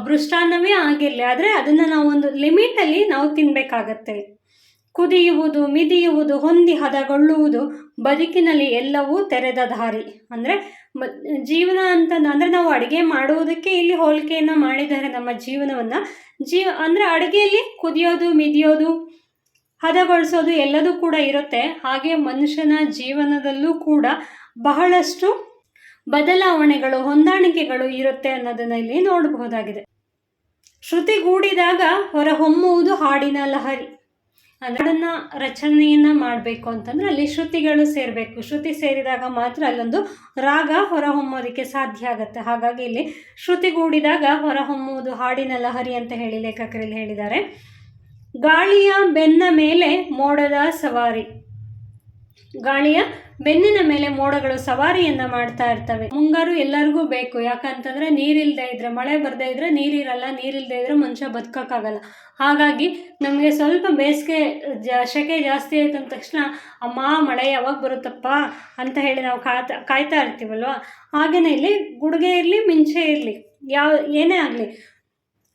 ಮೃಷ್ಟಾನ್ನವೇ ಆಗಿರಲಿ, ಆದರೆ ಅದನ್ನು ನಾವು ಒಂದು ಲಿಮಿಟಲ್ಲಿ ನಾವು ತಿನ್ನಬೇಕಾಗತ್ತೆ. ಕುದಿಯುವುದು, ಮಿದಿಯುವುದು, ಹೊಂದಿ ಹದಗೊಳ್ಳುವುದು, ಬದುಕಿನಲ್ಲಿ ಎಲ್ಲವೂ ತೆರೆದ ದಾರಿ. ಅಂದರೆ ಜೀವನ ಅಂದರೆ ನಾವು ಅಡುಗೆ ಮಾಡುವುದಕ್ಕೆ ಇಲ್ಲಿ ಹೋಲಿಕೆಯನ್ನು ಮಾಡಿದ್ದಾರೆ ನಮ್ಮ ಜೀವನವನ್ನು. ಅಂದರೆ ಅಡುಗೆಯಲ್ಲಿ ಕುದಿಯೋದು, ಮಿದಿಯೋದು, ಹದಗೊಳಿಸೋದು ಎಲ್ಲದೂ ಕೂಡ ಇರುತ್ತೆ. ಹಾಗೆ ಮನುಷ್ಯನ ಜೀವನದಲ್ಲೂ ಕೂಡ ಬಹಳಷ್ಟು ಬದಲಾವಣೆಗಳು, ಹೊಂದಾಣಿಕೆಗಳು ಇರುತ್ತೆ ಅನ್ನೋದನ್ನು ಇಲ್ಲಿ ನೋಡಬಹುದಾಗಿದೆ. ಶ್ರುತಿಗೂಡಿದಾಗ ಹೊರಹೊಮ್ಮುವುದು ಹಾಡಿನ ಲಹರಿ. ಹಾಡನ್ನು ರಚನೆಯನ್ನು ಮಾಡಬೇಕು ಅಂತಂದರೆ ಅಲ್ಲಿ ಶ್ರುತಿಗಳು ಸೇರಬೇಕು. ಶ್ರುತಿ ಸೇರಿದಾಗ ಮಾತ್ರ ಅಲ್ಲೊಂದು ರಾಗ ಹೊರಹೊಮ್ಮೋದಕ್ಕೆ ಸಾಧ್ಯ ಆಗುತ್ತೆ. ಹಾಗಾಗಿ ಇಲ್ಲಿ ಶ್ರುತಿಗೂಡಿದಾಗ ಹೊರಹೊಮ್ಮುವುದು ಹಾಡಿನ ಲಹರಿ ಅಂತ ಹೇಳಿ ಲೇಖಕರಲ್ಲಿ ಹೇಳಿದ್ದಾರೆ. ಗಾಳಿಯ ಬೆನ್ನ ಮೇಲೆ ಮೋಡದ ಸವಾರಿ. ಗಾಳಿಯ ಬೆನ್ನಿನ ಮೇಲೆ ಮೋಡಗಳು ಸವಾರಿಯನ್ನು ಮಾಡ್ತಾ ಇರ್ತವೆ. ಮುಂಗಾರು ಎಲ್ಲರಿಗೂ ಬೇಕು. ಯಾಕಂತಂದರೆ ನೀರಿಲ್ಲದೆ ಇದ್ದರೆ, ಮಳೆ ಬರದೇ ಇದ್ದರೆ ನೀರಿರಲ್ಲ, ನೀರಿಲ್ಲದೆ ಇದ್ದರೆ ಮನುಷ್ಯ ಬದುಕೋಕ್ಕಾಗಲ್ಲ. ಹಾಗಾಗಿ ನಮಗೆ ಸ್ವಲ್ಪ ಬೇಸಿಗೆ ಸೆಕೆ ಜಾಸ್ತಿ ಆಯ್ತು ಅಂದ ತಕ್ಷಣ ಅಮ್ಮ ಮಳೆ ಯಾವಾಗ ಬರುತ್ತಪ್ಪ ಅಂತ ಹೇಳಿ ನಾವು ಕಾಯ್ತಾ ಇರ್ತೀವಲ್ವ. ಹಾಗೆಯೇ ಇಲ್ಲಿ ಗುಡುಗೆ ಇರಲಿ, ಮಿಂಚೆ ಇರಲಿ, ಏನೇ ಆಗಲಿ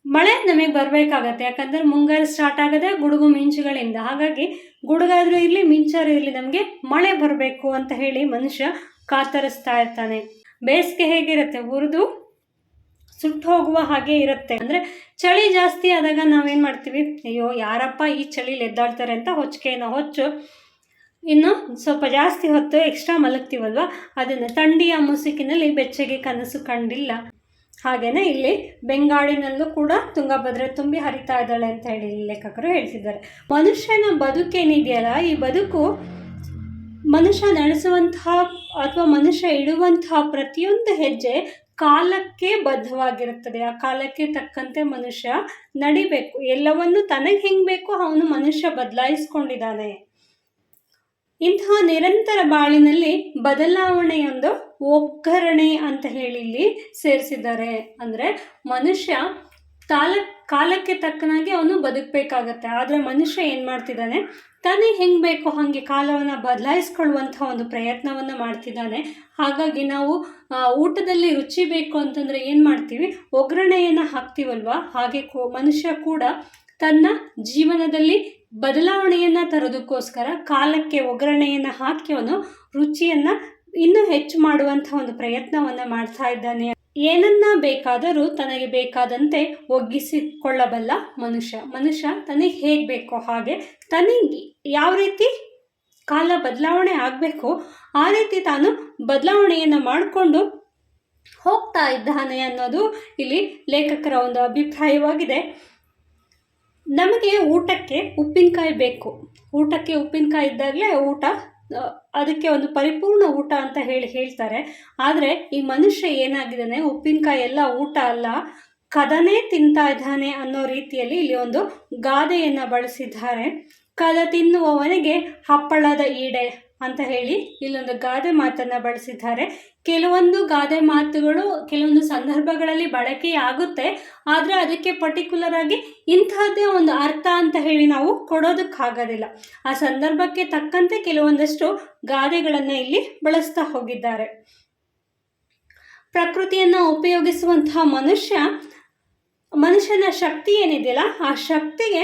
ಮಳೆ ನಮಗೆ ಬರಬೇಕಾಗತ್ತೆ. ಯಾಕಂದರೆ ಮುಂಗಾರು ಸ್ಟಾರ್ಟ್ ಆಗೋದೇ ಗುಡುಗು ಮಿಂಚುಗಳಿಂದ. ಹಾಗಾಗಿ ಗುಡುಗಾದರೂ ಇರಲಿ, ಮಿಂಚಾರು ಇರಲಿ, ನಮಗೆ ಮಳೆ ಬರಬೇಕು ಅಂತ ಹೇಳಿ ಮನುಷ್ಯ ಕಾತರಿಸ್ತಾ ಇರ್ತಾನೆ. ಬೇಸಿಗೆ ಹೇಗಿರುತ್ತೆ, ಉರಿದು ಸುಟ್ಟು ಹೋಗುವ ಹಾಗೆ ಇರುತ್ತೆ. ಅಂದರೆ ಚಳಿ ಜಾಸ್ತಿ ಆದಾಗ ನಾವೇನು ಮಾಡ್ತೀವಿ, ಅಯ್ಯೋ ಯಾರಪ್ಪ ಈ ಚಳಿಲಿ ಎದ್ದಾಡ್ತಾರೆ ಅಂತ ಹೊಚ್ಕೆಯನ್ನು ಹೊಚ್ಚು ಇನ್ನು ಸ್ವಲ್ಪ ಜಾಸ್ತಿ ಹೊತ್ತು ಎಕ್ಸ್ಟ್ರಾ ಮಲಗ್ತೀವಲ್ವ, ಅದನ್ನು ಥಂಡಿಯ ಮುಸುಕಿನಲ್ಲಿ ಬೆಚ್ಚಗೆ ಕನಸು ಕಂಡಿಲ್ಲ. ಹಾಗೆಯೇ ಇಲ್ಲಿ ಬೆಂಗಾಡಿನಲ್ಲೂ ಕೂಡ ತುಂಗಭದ್ರೆ ತುಂಬಿ ಹರಿತಾ ಇದ್ದಾಳೆ ಅಂತ ಹೇಳಿ ಲೇಖಕರು ಹೇಳ್ತಿದ್ದಾರೆ. ಮನುಷ್ಯನ ಬದುಕೇನಿದೆಯಲ್ಲ, ಈ ಬದುಕು ಮನುಷ್ಯ ನಡೆಸುವಂತಹ ಅಥವಾ ಮನುಷ್ಯ ಇಡುವಂತಹ ಪ್ರತಿಯೊಂದು ಹೆಜ್ಜೆ ಕಾಲಕ್ಕೆ ಬದ್ಧವಾಗಿರುತ್ತದೆ. ಆ ಕಾಲಕ್ಕೆ ತಕ್ಕಂತೆ ಮನುಷ್ಯ ನಡಿಬೇಕು. ಎಲ್ಲವನ್ನು ತನಗೆ ಹೆಂಗೆ ಬೇಕೋ ಅವನು ಮನುಷ್ಯ ಬದಲಾಯಿಸ್ಕೊಂಡಿದ್ದಾನೆ. ಇಂತಹ ನಿರಂತರ ಬಾಳಿನಲ್ಲಿ ಬದಲಾವಣೆಯೊಂದು ಒಗ್ಗರಣೆ ಅಂತ ಹೇಳಿ ಇಲ್ಲಿ ಸೇರಿಸಿದ್ದಾರೆ. ಅಂದರೆ ಮನುಷ್ಯ ಕಾಲಕ್ಕೆ ತಕ್ಕನಾಗಿ ಅವನು ಬದುಕಬೇಕಾಗತ್ತೆ. ಆದರೆ ಮನುಷ್ಯ ಏನು ಮಾಡ್ತಿದ್ದಾನೆ, ತನಗೆ ಹೆಂಗೆ ಬೇಕೋ ಹಾಗೆ ಕಾಲವನ್ನು ಬದಲಾಯಿಸ್ಕೊಳ್ಳುವಂಥ ಒಂದು ಪ್ರಯತ್ನವನ್ನು ಮಾಡ್ತಿದ್ದಾನೆ. ಹಾಗಾಗಿ ನಾವು ಊಟದಲ್ಲಿ ರುಚಿ ಬೇಕು ಅಂತಂದರೆ ಏನು ಮಾಡ್ತೀವಿ, ಒಗ್ಗರಣೆಯನ್ನು ಹಾಕ್ತೀವಲ್ವ. ಹಾಗೆ ಮನುಷ್ಯ ಕೂಡ ತನ್ನ ಜೀವನದಲ್ಲಿ ಬದಲಾವಣೆಯನ್ನು ತರೋದಕ್ಕೋಸ್ಕರ ಕಾಲಕ್ಕೆ ಒಗ್ಗರಣೆಯನ್ನು ಹಾಕಿ ಅವನು ರುಚಿಯನ್ನು ಇನ್ನೂ ಹೆಚ್ಚು ಮಾಡುವಂಥ ಒಂದು ಪ್ರಯತ್ನವನ್ನು ಮಾಡ್ತಾ ಇದ್ದಾನೆ. ಏನನ್ನ ಬೇಕಾದರೂ ತನಗೆ ಬೇಕಾದಂತೆ ಒಗ್ಗಿಸಿಕೊಳ್ಳಬಲ್ಲ ಮನುಷ್ಯ ತನಗೆ ಹೇಗೆ ಬೇಕೋ ಹಾಗೆ ತನಗೆ ಯಾವ ರೀತಿ ಕಾಲ ಬದಲಾವಣೆ ಆಗಬೇಕು ಆ ರೀತಿ ತಾನು ಬದಲಾವಣೆಯನ್ನು ಮಾಡಿಕೊಂಡು ಹೋಗ್ತಾ ಇದ್ದಾನೆ ಅನ್ನೋದು ಇಲ್ಲಿ ಲೇಖಕರ ಒಂದು ಅಭಿಪ್ರಾಯವಾಗಿದೆ. ನಮಗೆ ಊಟಕ್ಕೆ ಉಪ್ಪಿನಕಾಯಿ ಬೇಕು. ಊಟಕ್ಕೆ ಉಪ್ಪಿನಕಾಯಿ ಇದ್ದಾಗಲೇ ಊಟ, ಅದಕ್ಕೆ ಒಂದು ಪರಿಪೂರ್ಣ ಊಟ ಅಂತ ಹೇಳ್ತಾರೆ. ಆದರೆ ಈ ಮನುಷ್ಯ ಏನಾಗಿದ್ದಾನೆ, ಉಪ್ಪಿನಕಾಯಿ ಎಲ್ಲ ಊಟ ಅಲ್ಲ, ಕದನೇ ತಿಂತಾ ಇದ್ದಾನೆ ಅನ್ನೋ ರೀತಿಯಲ್ಲಿ ಇಲ್ಲಿ ಒಂದು ಗಾದೆಯನ್ನು ಬಳಸಿದ್ದಾರೆ. ಕದ ತಿನ್ನುವವನಿಗೆ ಹಪ್ಪಳದ ಈಡೆ ಅಂತ ಹೇಳಿ ಇಲ್ಲೊಂದು ಗಾದೆ ಮಾತನ್ನು ಬಳಸಿದ್ದಾರೆ. ಕೆಲವೊಂದು ಗಾದೆ ಮಾತುಗಳು ಕೆಲವೊಂದು ಸಂದರ್ಭಗಳಲ್ಲಿ ಬಳಕೆಯಾಗುತ್ತೆ, ಆದರೆ ಅದಕ್ಕೆ ಪರ್ಟಿಕ್ಯುಲರ್ ಆಗಿ ಇಂತಹದ್ದೇ ಒಂದು ಅರ್ಥ ಅಂತ ಹೇಳಿ ನಾವು ಕೊಡೋದಕ್ಕಾಗೋದಿಲ್ಲ. ಆ ಸಂದರ್ಭಕ್ಕೆ ತಕ್ಕಂತೆ ಕೆಲವೊಂದಷ್ಟು ಗಾದೆಗಳನ್ನು ಇಲ್ಲಿ ಬಳಸ್ತಾ ಹೋಗಿದ್ದಾರೆ. ಪ್ರಕೃತಿಯನ್ನು ಉಪಯೋಗಿಸುವಂತಹ ಮನುಷ್ಯನ ಶಕ್ತಿ ಏನಿದೆಯಲ್ಲ, ಆ ಶಕ್ತಿಗೆ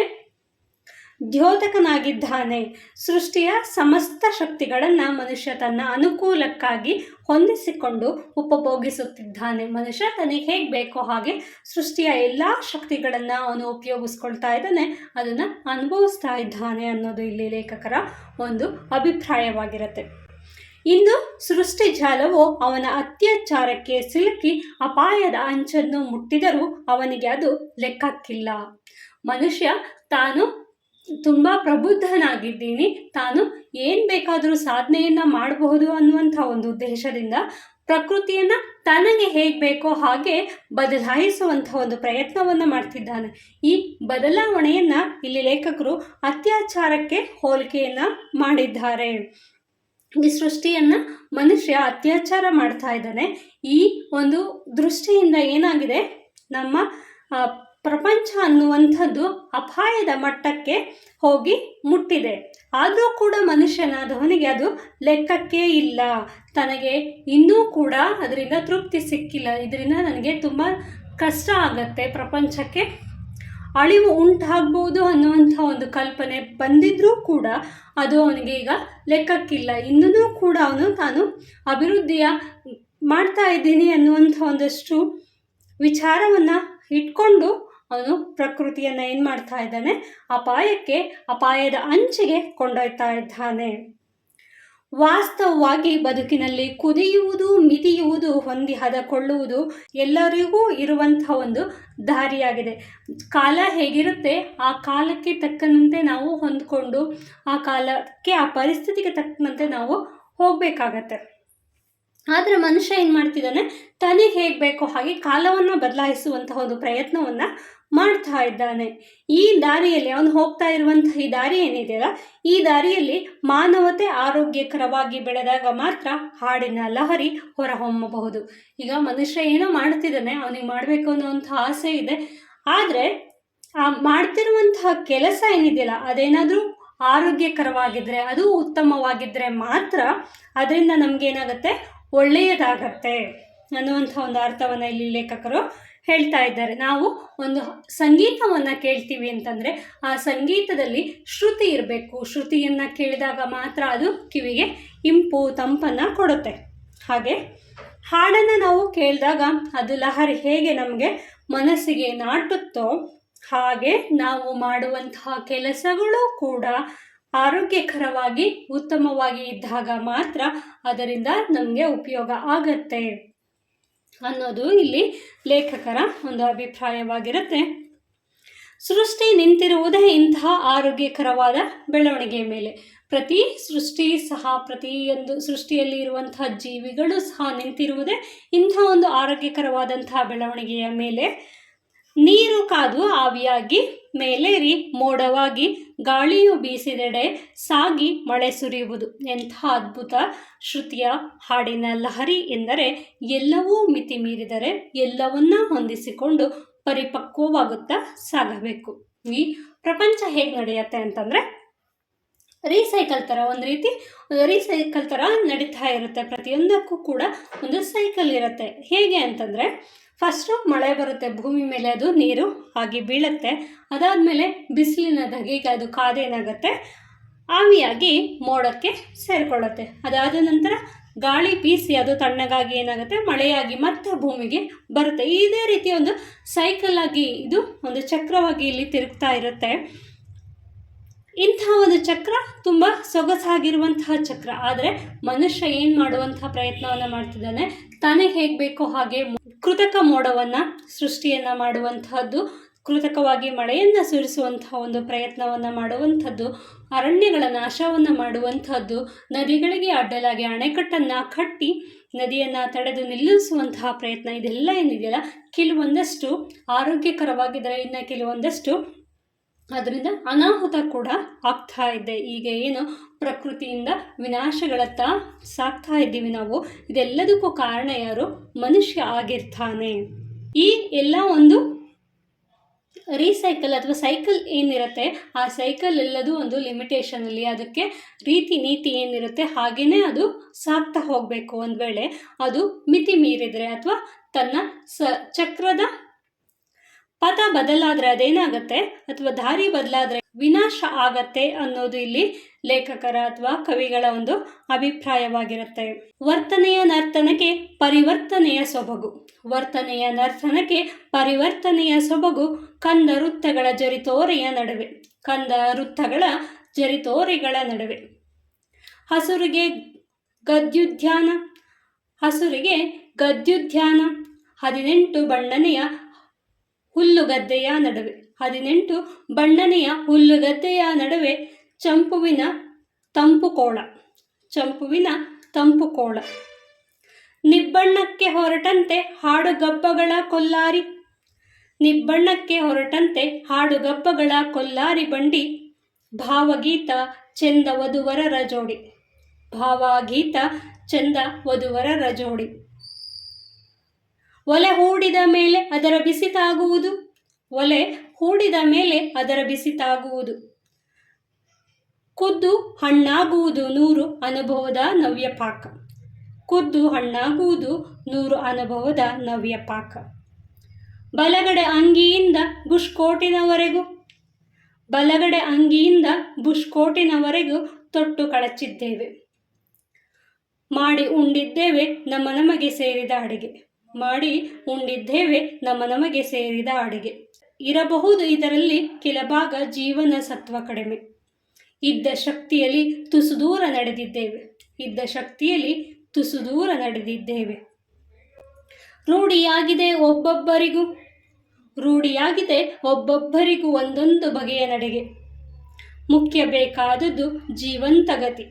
ದ್ಯೋತಕನಾಗಿದ್ದಾನೆ. ಸೃಷ್ಟಿಯ ಸಮಸ್ತ ಶಕ್ತಿಗಳನ್ನು ಮನುಷ್ಯ ತನ್ನ ಅನುಕೂಲಕ್ಕಾಗಿ ಹೊಂದಿಸಿಕೊಂಡು ಉಪಭೋಗಿಸುತ್ತಿದ್ದಾನೆ. ಮನುಷ್ಯ ತನಗೆ ಹೇಗೆ ಬೇಕೋ ಹಾಗೆ ಸೃಷ್ಟಿಯ ಎಲ್ಲ ಶಕ್ತಿಗಳನ್ನು ಅವನು ಉಪಯೋಗಿಸ್ಕೊಳ್ತಾ ಇದ್ದಾನೆ, ಅದನ್ನು ಅನುಭವಿಸ್ತಾ ಇದ್ದಾನೆ ಅನ್ನೋದು ಇಲ್ಲಿ ಲೇಖಕರ ಒಂದು ಅಭಿಪ್ರಾಯವಾಗಿರುತ್ತೆ. ಇಂದು ಸೃಷ್ಟಿ ಜಾಲವು ಅವನ ಅತ್ಯಾಚಾರಕ್ಕೆ ಸಿಲುಕಿ ಅಪಾಯದ ಅಂಚನ್ನು ಮುಟ್ಟಿದರೂ ಅವನಿಗೆ ಅದು ಲೆಕ್ಕಕ್ಕಿಲ್ಲ. ಮನುಷ್ಯ ತಾನು ತುಂಬ ಪ್ರಬುದ್ಧನಾಗಿದ್ದೀನಿ, ತಾನು ಏನು ಬೇಕಾದರೂ ಸಾಧನೆಯನ್ನು ಮಾಡಬಹುದು ಅನ್ನುವಂಥ ಒಂದು ಉದ್ದೇಶದಿಂದ ಪ್ರಕೃತಿಯನ್ನು ತನಗೆ ಹೇಗೆ ಬೇಕೋ ಹಾಗೆ ಬದಲಾಯಿಸುವಂಥ ಒಂದು ಪ್ರಯತ್ನವನ್ನು ಮಾಡ್ತಿದ್ದಾನೆ. ಈ ಬದಲಾವಣೆಯನ್ನು ಇಲ್ಲಿ ಲೇಖಕರು ಅತ್ಯಾಚಾರಕ್ಕೆ ಹೋಲಿಕೆಯನ್ನು ಮಾಡಿದ್ದಾರೆ. ಈ ಸೃಷ್ಟಿಯನ್ನು ಮನುಷ್ಯ ಅತ್ಯಾಚಾರ ಮಾಡ್ತಾ ಇದ್ದಾನೆ. ಈ ಒಂದು ದೃಷ್ಟಿಯಿಂದ ಏನಾಗಿದೆ, ನಮ್ಮ ಪ್ರಪಂಚ ಅನ್ನುವಂಥದ್ದು ಅಪಾಯದ ಮಟ್ಟಕ್ಕೆ ಹೋಗಿ ಮುಟ್ಟಿದೆ. ಆದರೂ ಕೂಡ ಮನುಷ್ಯನಾದವನಿಗೆ ಅದು ಲೆಕ್ಕಕ್ಕೆ ಇಲ್ಲ. ತನಗೆ ಇನ್ನೂ ಕೂಡ ಅದರಿಂದ ತೃಪ್ತಿ ಸಿಕ್ಕಿಲ್ಲ, ಇದರಿಂದ ನನಗೆ ತುಂಬ ಕಷ್ಟ ಆಗತ್ತೆ, ಪ್ರಪಂಚಕ್ಕೆ ಅಳಿವು ಉಂಟಾಗ್ಬೋದು ಅನ್ನುವಂಥ ಒಂದು ಕಲ್ಪನೆ ಬಂದಿದ್ರೂ ಕೂಡ ಅದು ಅವನಿಗೆ ಈಗ ಲೆಕ್ಕಕ್ಕಿಲ್ಲ. ಇನ್ನೂ ಕೂಡ ತಾನು ಅಭಿವೃದ್ಧಿಯ ಮಾಡ್ತಾ ಇದ್ದೀನಿ ಅನ್ನುವಂಥ ಒಂದಷ್ಟು ವಿಚಾರವನ್ನು ಇಟ್ಕೊಂಡು ಅವನು ಪ್ರಕೃತಿಯನ್ನು ಏನು ಮಾಡ್ತಾ ಇದ್ದಾನೆ, ಅಪಾಯದ ಅಂಚಿಗೆ ಕೊಂಡೊಯ್ತಾ ಇದ್ದಾನೆ. ವಾಸ್ತವವಾಗಿ ಬದುಕಿನಲ್ಲಿ ಕುದಿಯುವುದು, ಮಿತಿಯುವುದು, ಹೊಂದಿ ಹದಕೊಳ್ಳುವುದು ಎಲ್ಲರಿಗೂ ಇರುವಂಥ ಒಂದು ದಾರಿಯಾಗಿದೆ. ಕಾಲ ಹೇಗಿರುತ್ತೆ ಆ ಕಾಲಕ್ಕೆ ತಕ್ಕಂತೆ ನಾವು ಹೊಂದ್ಕೊಂಡು, ಆ ಕಾಲಕ್ಕೆ ಆ ಪರಿಸ್ಥಿತಿಗೆ ತಕ್ಕಂತೆ ನಾವು ಹೋಗಬೇಕಾಗತ್ತೆ. ಆದರೆ ಮನುಷ್ಯ ಏನು ಮಾಡ್ತಿದ್ದಾನೆ, ತನಗೆ ಹೇಗೆ ಬೇಕೋ ಹಾಗೆ ಕಾಲವನ್ನು ಬದಲಾಯಿಸುವಂತಹ ಒಂದು ಪ್ರಯತ್ನವನ್ನು ಮಾಡ್ತಾ ಇದ್ದಾನೆ. ಈ ದಾರಿಯಲ್ಲಿ ಅವನು ಹೋಗ್ತಾ ಇರುವಂತಹ ಈ ದಾರಿ ಏನಿದೆಯಲ್ಲ, ಈ ದಾರಿಯಲ್ಲಿ ಮಾನವತೆ ಆರೋಗ್ಯಕರವಾಗಿ ಬೆಳೆದಾಗ ಮಾತ್ರ ಹಾಡಿನ ಲಹರಿ ಹೊರಹೊಮ್ಮಬಹುದು. ಈಗ ಮನುಷ್ಯ ಏನೋ ಮಾಡ್ತಿದ್ದಾನೆ, ಅವನಿಗೆ ಮಾಡಬೇಕು ಅನ್ನೋವಂಥ ಆಸೆ ಇದೆ, ಆದರೆ ಆ ಮಾಡ್ತಿರುವಂತಹ ಕೆಲಸ ಏನಿದೆಯಲ್ಲ ಅದೇನಾದರೂ ಆರೋಗ್ಯಕರವಾಗಿದ್ದರೆ, ಅದು ಉತ್ತಮವಾಗಿದ್ದರೆ ಮಾತ್ರ ಅದರಿಂದ ನಮಗೇನಾಗುತ್ತೆ, ಒಳ್ಳೆಯದಾಗತ್ತೆ ಅನ್ನುವಂಥ ಒಂದು ಅರ್ಥವನ್ನು ಇಲ್ಲಿ ಲೇಖಕರು ಹೇಳ್ತಾ ಇದ್ದಾರೆ. ನಾವು ಒಂದು ಸಂಗೀತವನ್ನು ಕೇಳ್ತೀವಿ ಅಂತಂದರೆ ಆ ಸಂಗೀತದಲ್ಲಿ ಶ್ರುತಿ ಇರಬೇಕು. ಶ್ರುತಿಯನ್ನು ಕೇಳಿದಾಗ ಮಾತ್ರ ಅದು ಕಿವಿಗೆ ಇಂಪು ತಂಪನ್ನು ಕೊಡುತ್ತೆ. ಹಾಗೆ ಹಾಡನ್ನು ನಾವು ಕೇಳಿದಾಗ ಅದು ಲಹರಿ ಹೇಗೆ ನಮಗೆ ಮನಸ್ಸಿಗೆ ನಾಟುತ್ತೋ ಹಾಗೆ ನಾವು ಮಾಡುವಂತಹ ಕೆಲಸಗಳು ಕೂಡ ಆರೋಗ್ಯಕರವಾಗಿ ಉತ್ತಮವಾಗಿ ಇದ್ದಾಗ ಮಾತ್ರ ಅದರಿಂದ ನಮಗೆ ಉಪಯೋಗ ಆಗತ್ತೆ ಅನ್ನೋದು ಇಲ್ಲಿ ಲೇಖಕರ ಒಂದು ಅಭಿಪ್ರಾಯವಾಗಿರುತ್ತೆ. ಸೃಷ್ಟಿ ನಿಂತಿರುವುದೇ ಇಂತಹ ಆರೋಗ್ಯಕರವಾದ ಬೆಳವಣಿಗೆಯ ಮೇಲೆ. ಪ್ರತಿಯೊಂದು ಸೃಷ್ಟಿಯಲ್ಲಿ ಇರುವಂತಹ ಜೀವಿಗಳು ಸಹ ನಿಂತಿರುವುದೇ ಇಂಥ ಒಂದು ಆರೋಗ್ಯಕರವಾದಂತಹ ಬೆಳವಣಿಗೆಯ ಮೇಲೆ. ನೀರು ಕಾದು ಆವಿಯಾಗಿ ಮೇಲೇರಿ ಮೋಡವಾಗಿ ಗಾಳಿಯು ಬೀಸಿದೆಡೆ ಸಾಗಿ ಮಳೆ ಸುರಿಯುವುದು. ಎಂಥ ಅದ್ಭುತ ಶ್ರುತಿಯ ಹಾಡಿನ ಲಹರಿ ಎಂದರೆ ಎಲ್ಲವೂ ಮಿತಿ ಮೀರಿದರೆ ಎಲ್ಲವನ್ನ ಹೊಂದಿಸಿಕೊಂಡು ಪರಿಪಕ್ವವಾಗುತ್ತಾ ಸಾಗಬೇಕು. ಈ ಪ್ರಪಂಚ ಹೇಗೆ ನಡೆಯುತ್ತೆ ಅಂತಂದರೆ ರೀಸೈಕಲ್ ಥರ, ಒಂದು ರೀತಿ ರೀಸೈಕಲ್ ಥರ ನಡೀತಾ ಇರುತ್ತೆ. ಪ್ರತಿಯೊಂದಕ್ಕೂ ಕೂಡ ಒಂದು ಸೈಕಲ್ ಇರುತ್ತೆ. ಹೇಗೆ ಅಂತಂದರೆ ಫಸ್ಟು ಮಳೆ ಬರುತ್ತೆ, ಭೂಮಿ ಮೇಲೆ ಅದು ನೀರು ಆಗಿ ಬೀಳುತ್ತೆ. ಅದಾದಮೇಲೆ ಬಿಸಿಲಿನ ಧಗೆಗೆ ಅದು ಕಾದೇನಾಗುತ್ತೆ, ಆವಿಯಾಗಿ ಮೋಡಕ್ಕೆ ಸೇರಿಕೊಳ್ಳುತ್ತೆ. ಅದಾದ ನಂತರ ಗಾಳಿ ಬೀಸಿ ಅದು ತಣ್ಣಗಾಗಿ ಏನಾಗುತ್ತೆ, ಮಳೆಯಾಗಿ ಮತ್ತೆ ಭೂಮಿಗೆ ಬರುತ್ತೆ. ಇದೇ ರೀತಿ ಒಂದು ಸೈಕಲ್ ಆಗಿ ಇದು ಒಂದು ಚಕ್ರವಾಗಿ ಇಲ್ಲಿ ತಿರುಗ್ತಾ ಇರುತ್ತೆ. ಇಂತಹ ಒಂದು ಚಕ್ರ ತುಂಬ ಸೊಗಸಾಗಿರುವಂತಹ ಚಕ್ರ. ಆದರೆ ಮನುಷ್ಯ ಏನು ಮಾಡುವಂತಹ ಪ್ರಯತ್ನವನ್ನು ಮಾಡ್ತಿದ್ದಾನೆ, ತನಗೆ ಹೇಗೆ ಬೇಕೋ ಹಾಗೆ ಕೃತಕ ಮೋಡವನ್ನು ಸೃಷ್ಟಿಯನ್ನು ಮಾಡುವಂತಹದ್ದು, ಕೃತಕವಾಗಿ ಮಳೆಯನ್ನು ಸುರಿಸುವಂತಹ ಒಂದು ಪ್ರಯತ್ನವನ್ನು ಮಾಡುವಂಥದ್ದು, ಅರಣ್ಯಗಳ ನಾಶವನ್ನು ಮಾಡುವಂಥದ್ದು, ನದಿಗಳಿಗೆ ಅಡ್ಡಲಾಗಿ ಅಣೆಕಟ್ಟನ್ನು ಕಟ್ಟಿ ನದಿಯನ್ನು ತಡೆದು ನಿಲ್ಲಿಸುವಂತಹ ಪ್ರಯತ್ನ, ಇದೆಲ್ಲ ಏನಿದೆಯಲ್ಲ ಕೆಲವೊಂದಷ್ಟು ಆರೋಗ್ಯಕರವಾಗಿದ್ದರೆ ಇನ್ನು ಕೆಲವೊಂದಷ್ಟು ಅದರಿಂದ ಅನಾಹುತ ಕೂಡ ಆಗ್ತಾ ಇದೆ. ಈಗ ಏನು ಪ್ರಕೃತಿಯಿಂದ ವಿನಾಶಗಳತ್ತ ಸಾಗ್ತಾ ಇದ್ದೀವಿ ನಾವು, ಇದೆಲ್ಲದಕ್ಕೂ ಕಾರಣ ಯಾರು? ಮನುಷ್ಯ ಆಗಿರ್ತಾನೆ. ಈ ಎಲ್ಲ ಒಂದು ರೀಸೈಕಲ್ ಅಥವಾ ಸೈಕಲ್ ಏನಿರುತ್ತೆ, ಆ ಸೈಕಲ್ ಎಲ್ಲದೂ ಒಂದು ಲಿಮಿಟೇಷನಲ್ಲಿ, ಅದಕ್ಕೆ ರೀತಿ ನೀತಿ ಏನಿರುತ್ತೆ ಹಾಗೆಯೇ ಅದು ಸಾಗ್ತಾ ಹೋಗಬೇಕು. ಒಂದು ವೇಳೆ ಅದು ಮಿತಿ ಮೀರಿದರೆ ಅಥವಾ ತನ್ನ ಚಕ್ರದ ಪಥ ಬದಲಾದರೆ ಅದೇನಾಗತ್ತೆ, ಅಥವಾ ದಾರಿ ಬದಲಾದರೆ ವಿನಾಶ ಆಗತ್ತೆ ಅನ್ನೋದು ಇಲ್ಲಿ ಲೇಖಕರ ಅಥವಾ ಕವಿಗಳ ಒಂದು ಅಭಿಪ್ರಾಯವಾಗಿರುತ್ತೆ. ವರ್ತನೆಯ ನರ್ತನಕ್ಕೆ ಪರಿವರ್ತನೆಯ ಸೊಬಗು, ವರ್ತನೆಯ ನರ್ತನಕ್ಕೆ ಪರಿವರ್ತನೆಯ ಸೊಬಗು, ಕಂದ ವೃತ್ತಗಳ ಜರಿತೋರೆಯ ನಡುವೆ, ಕಂದ ವೃತ್ತಗಳ ಜರಿತೋರೆಗಳ ನಡುವೆ, ಹಸುರಿಗೆ ಗದ್ಯುದ್ಯಾನ, ಹಸುರಿಗೆ ಗದ್ಯುದ್ಯಾನ, 18 ಬಣ್ಣನೆಯ ಹುಲ್ಲುಗದ್ದೆಯ ನಡುವೆ, 18 ಬಣ್ಣನೆಯ ಹುಲ್ಲುಗದ್ದೆಯ ನಡುವೆ, ಚಂಪುವಿನ ತಂಪುಕೋಳ, ಚಂಪುವಿನ ತಂಪುಕೋಳ, ನಿಬ್ಬಣ್ಣಕ್ಕೆ ಹೊರಟಂತೆ ಹಾಡುಗಬ್ಬಗಳ ಕೊಲ್ಲಾರಿ, ನಿಬ್ಬಣ್ಣಕ್ಕೆ ಹೊರಟಂತೆ ಹಾಡುಗಬ್ಬಗಳ ಕೊಲ್ಲಾರಿ ಬಂಡಿ, ಭಾವಗೀತ ಚೆಂದ ವಧುವರರ ಜೋಡಿ, ಭಾವಗೀತ ಚೆಂದ ವಧುವರರ ಜೋಡಿ, ಒಲೆ ಹೂಡಿದ ಮೇಲೆ ಅದರ ಬಿಸಿ ತಾಗುವುದು, ಒಲೆ ಹೂಡಿದ ಮೇಲೆ ಅದರ ಬಿಸಿ ತಾಗುವುದು, ಖುದ್ದು ಹಣ್ಣಾಗುವುದು 100 ಅನುಭವದ ನವ್ಯ ಪಾಕ, ಖುದ್ದು ಹಣ್ಣಾಗುವುದು 100 ಅನುಭವದ ನವ್ಯ ಪಾಕ, ಬಲಗಡೆ ಅಂಗಿಯಿಂದ ಬುಷ್ಕೋಟಿನವರೆಗೂ, ಬಲಗಡೆ ಅಂಗಿಯಿಂದ ಬುಷ್ಕೋಟಿನವರೆಗೂ ತೊಟ್ಟು ಕಳಚಿದ್ದೇವೆ, ಮಾಡಿ ಉಂಡಿದ್ದೇವೆ ನಮಗೆ ಸೇರಿದ ಅಡಿಗೆ, ಮಾಡಿ ಉಂಡಿದ್ದೇವೆ ನಮಗೆ ಸೇರಿದ ಅಡಿಗೆ, ಇರಬಹುದು ಇದರಲ್ಲಿ ಕೆಲ ಭಾಗ ಜೀವನ ಸತ್ವ ಕಡಿಮೆ, ಇದ್ದ ಶಕ್ತಿಯಲ್ಲಿ ತುಸು ದೂರ ನಡೆದಿದ್ದೇವೆ, ಇದ್ದ ಶಕ್ತಿಯಲ್ಲಿ ತುಸು ದೂರ ನಡೆದಿದ್ದೇವೆ, ರೂಢಿಯಾಗಿದೆ ಒಬ್ಬೊಬ್ಬರಿಗೂ, ರೂಢಿಯಾಗಿದೆ ಒಬ್ಬೊಬ್ಬರಿಗೂ ಒಂದೊಂದು ಬಗೆಯ ನಡೆಗೆ, ಮುಖ್ಯ ಬೇಕಾದದ್ದು ಜೀವಂತ ಗತಿ